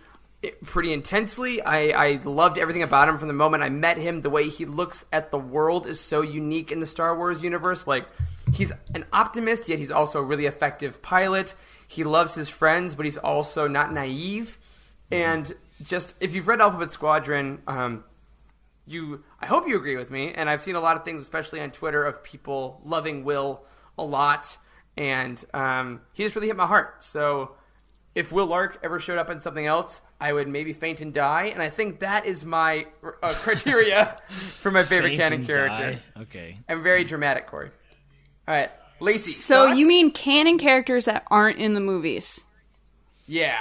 pretty intensely. I loved everything about him from the moment I met him. The way he looks at the world is so unique in the Star Wars universe. Like, he's an optimist, yet he's also a really effective pilot. He loves his friends, but he's also not naive. And just, if you've read Alphabet Squadron, I hope you agree with me. And I've seen a lot of things, especially on Twitter, of people loving Will a lot. And he just really hit my heart. So if Will Lark ever showed up in something else, I would maybe faint and die. And I think that is my criteria for my favorite canon character. Die. Okay. I'm very dramatic, Corey. All right. Lacey, so thoughts? you mean canon characters that aren't in the movies? Yeah.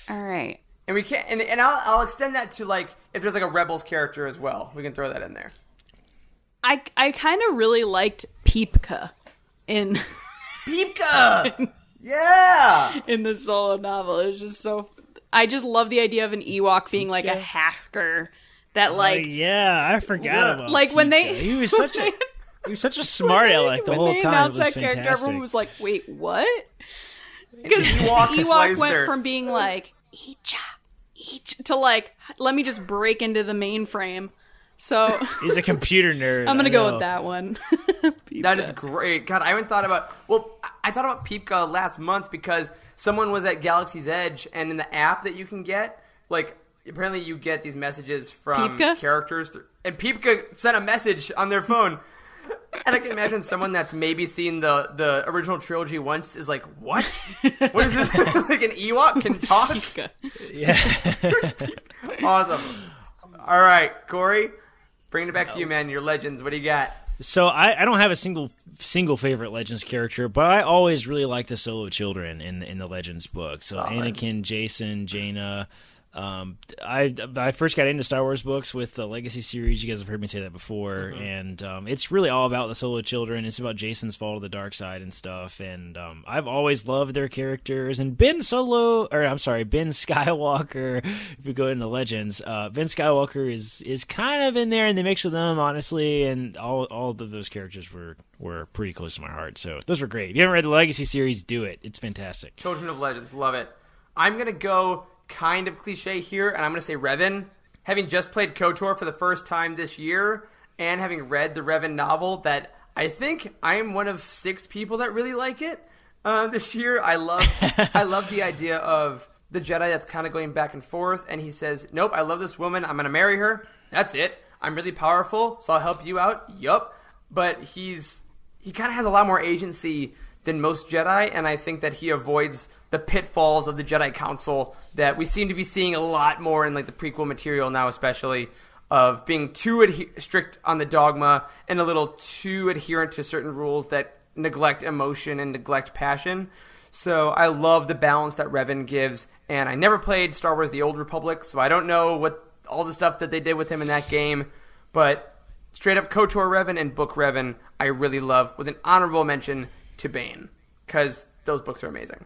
All right. And we can't, and I'll extend that to, like, if there's like a Rebels character as well, we can throw that in there. I kind of really liked Peepka in Peepka. Yeah. In the solo novel. It was just so. I just love the idea of an Ewok being like a hacker that like. Yeah, I forgot about. Like Peepka. when they. He was such a smart aleck the whole time. It was that fantastic. character, everyone was like, "Wait, what?" Because Ewok Ewok went from being like Echa to like, let me just break into the mainframe. So he's a computer nerd. I'm gonna go with that one. That is great. God, I haven't thought about. Well, I thought about Peepka last month because someone was at Galaxy's Edge, and in the app that you can get, like, apparently you get these messages from Peepka? characters, and Peepka sent a message on their phone. And I can imagine someone that's maybe seen the original trilogy once is like, what? What is this? Like an Ewok can talk? Peepka. Yeah. Awesome. All right, Corey, bringing it back to you, man. Your Legends. What do you got? So I don't have a single favorite Legends character, but I always really like the solo children in the Legends book. So Anakin, Jason, Jaina. I first got into Star Wars books with the Legacy series. You guys have heard me say that before, and it's really all about the solo children. It's about Jason's fall to the dark side and stuff. And I've always loved their characters. And Ben Skywalker. If we go into Legends, Ben Skywalker is kind of in there in the mix with them, honestly. And all of those characters were pretty close to my heart. So those were great. If you haven't read the Legacy series, do it. It's fantastic. Children of Legends, love it. I'm gonna go kind of cliche here, and I'm going to say Revan. Having just played KOTOR for the first time this year, and having read the Revan novel, that I think I am one of 6 people that really like it this year. I love the idea of the Jedi that's kind of going back and forth, and he says, nope, I love this woman, I'm going to marry her, that's it. I'm really powerful, so I'll help you out, yup. But he kind of has a lot more agency than most Jedi, and I think that he avoids the pitfalls of the Jedi Council that we seem to be seeing a lot more in like the prequel material now, especially of being too strict on the dogma and a little too adherent to certain rules that neglect emotion and neglect passion. So I love the balance that Revan gives, and I never played Star Wars The Old Republic, so I don't know what all the stuff that they did with him in that game, but straight up KOTOR Revan and Book Revan I really love, with an honorable mention to Bane, because those books are amazing.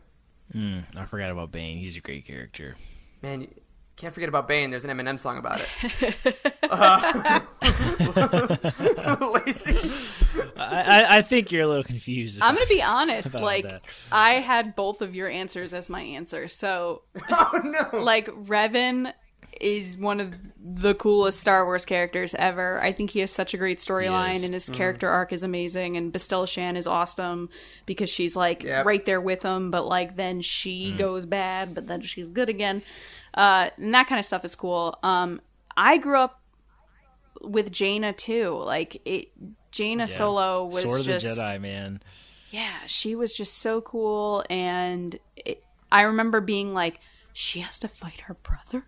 I forgot about Bane. He's a great character. Man, you can't forget about Bane. There's an Eminem song about it. Lacey? I think you're a little confused. I'm going to be honest. Like, that. I had both of your answers as my answer. So, oh, no. Like, Revan is one of the coolest Star Wars characters ever. I think he has such a great storyline, and his character arc is amazing, and Bastille Shan is awesome because she's like right there with him, but like then she goes bad, but then she's good again. And that kind of stuff is cool. I grew up with Jaina too. Like Jaina Solo was Sword just of the Jedi, man. Yeah, she was just so cool. And I remember being like, she has to fight her brother?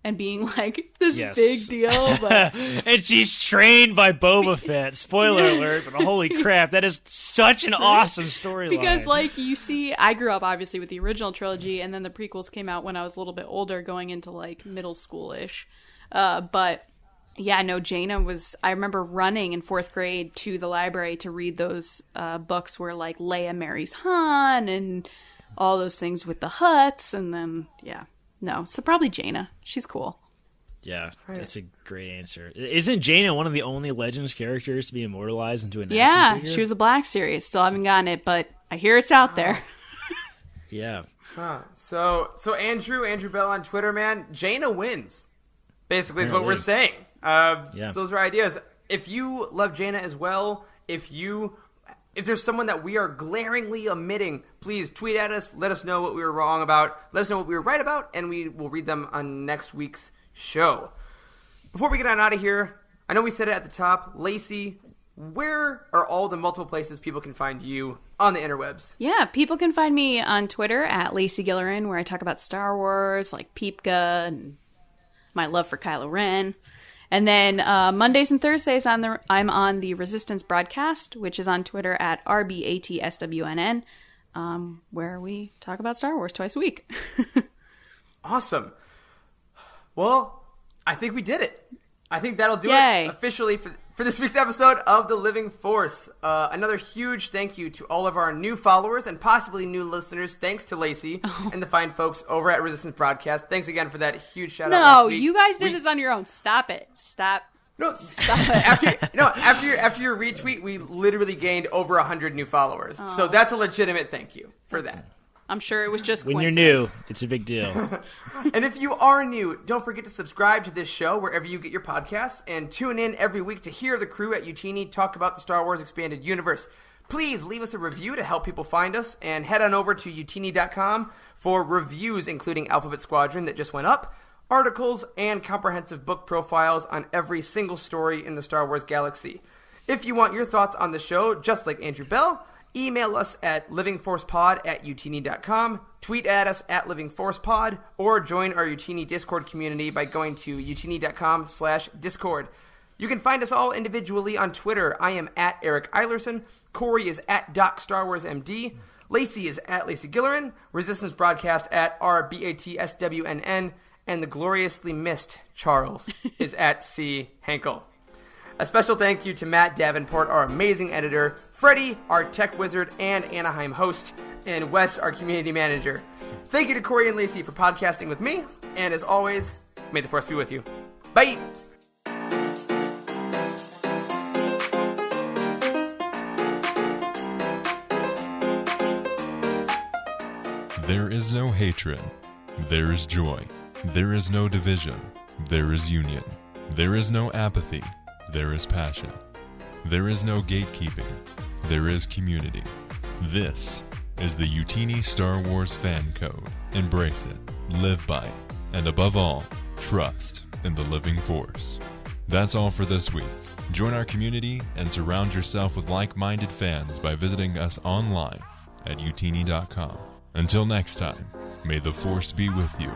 And being like, this big deal. But... and she's trained by Boba Fett. Spoiler alert, but holy crap, that is such an awesome storyline. Because, like, you see, I grew up, obviously, with the original trilogy, and then the prequels came out when I was a little bit older, going into, like, middle school-ish. But, yeah, no, Jaina was... I remember running in 4th grade to the library to read those books where, like, Leia marries Han, and all those things with the Hutts, and then, yeah. No, so probably Jaina. She's cool. Yeah, that's a great answer. Isn't Jaina one of the only Legends characters to be immortalized into an action figure? She was a Black Series. Still haven't gotten it, but I hear it's out there. Yeah. Huh. So Andrew Bell on Twitter, man, Jaina wins. Basically is what we're saying. So those are ideas. If you love Jaina as well, if there's someone that we are glaringly omitting, please tweet at us. Let us know what we were wrong about. Let us know what we were right about, and we will read them on next week's show. Before we get on out of here, I know we said it at the top. Lacey, where are all the multiple places people can find you on the interwebs? Yeah, people can find me on Twitter at Lacey Gilleran, where I talk about Star Wars, like Peepka, and my love for Kylo Ren. And then Mondays and Thursdays, I'm on the Resistance broadcast, which is on Twitter at RBATSWNN, where we talk about Star Wars twice a week. Awesome. Well, I think we did it. I think that'll do it officially for this week's episode of The Living Force. Another huge thank you to all of our new followers and possibly new listeners. Thanks to Lacey and the fine folks over at Resistance Broadcast. Thanks again for that huge shout out last week. You guys did this on your own. Stop it. Stop. No, stop it. After your retweet, we literally gained over 100 new followers. So that's a legitimate thank you for that. I'm sure it was just when you're new, it's a big deal. And if you are new, don't forget to subscribe to this show wherever you get your podcasts and tune in every week to hear the crew at Utini talk about the Star Wars Expanded Universe. Please leave us a review to help people find us, and head on over to utini.com for reviews including Alphabet Squadron that just went up, articles, and comprehensive book profiles on every single story in the Star Wars galaxy. If you want your thoughts on the show, just like Andrew Bell, email us at livingforcepod@utini.com, tweet at us at livingforcepod, or join our Utini Discord community by going to utini.com/discord. You can find us all individually on Twitter. I am at Eric Eilerson, Corey is at DocStarWarsMD, Lacey is at Lacey Gilleran, Resistance Broadcast at RBATSWNN, and the gloriously missed Charles is at C. Henkel. A special thank you to Matt Davenport, our amazing editor, Freddie, our tech wizard and Anaheim host, and Wes, our community manager. Thank you to Corey and Lacey for podcasting with me, and as always, may the Force be with you. Bye! There is no hatred. There is joy. There is no division. There is union. There is no apathy. There is passion. There is no gatekeeping. There is community. This is the Utini Star Wars Fan Code. Embrace it, live by it, and above all, trust in the Living Force. That's all for this week. Join our community and surround yourself with like-minded fans by visiting us online at utini.com. Until next time, may the Force be with you.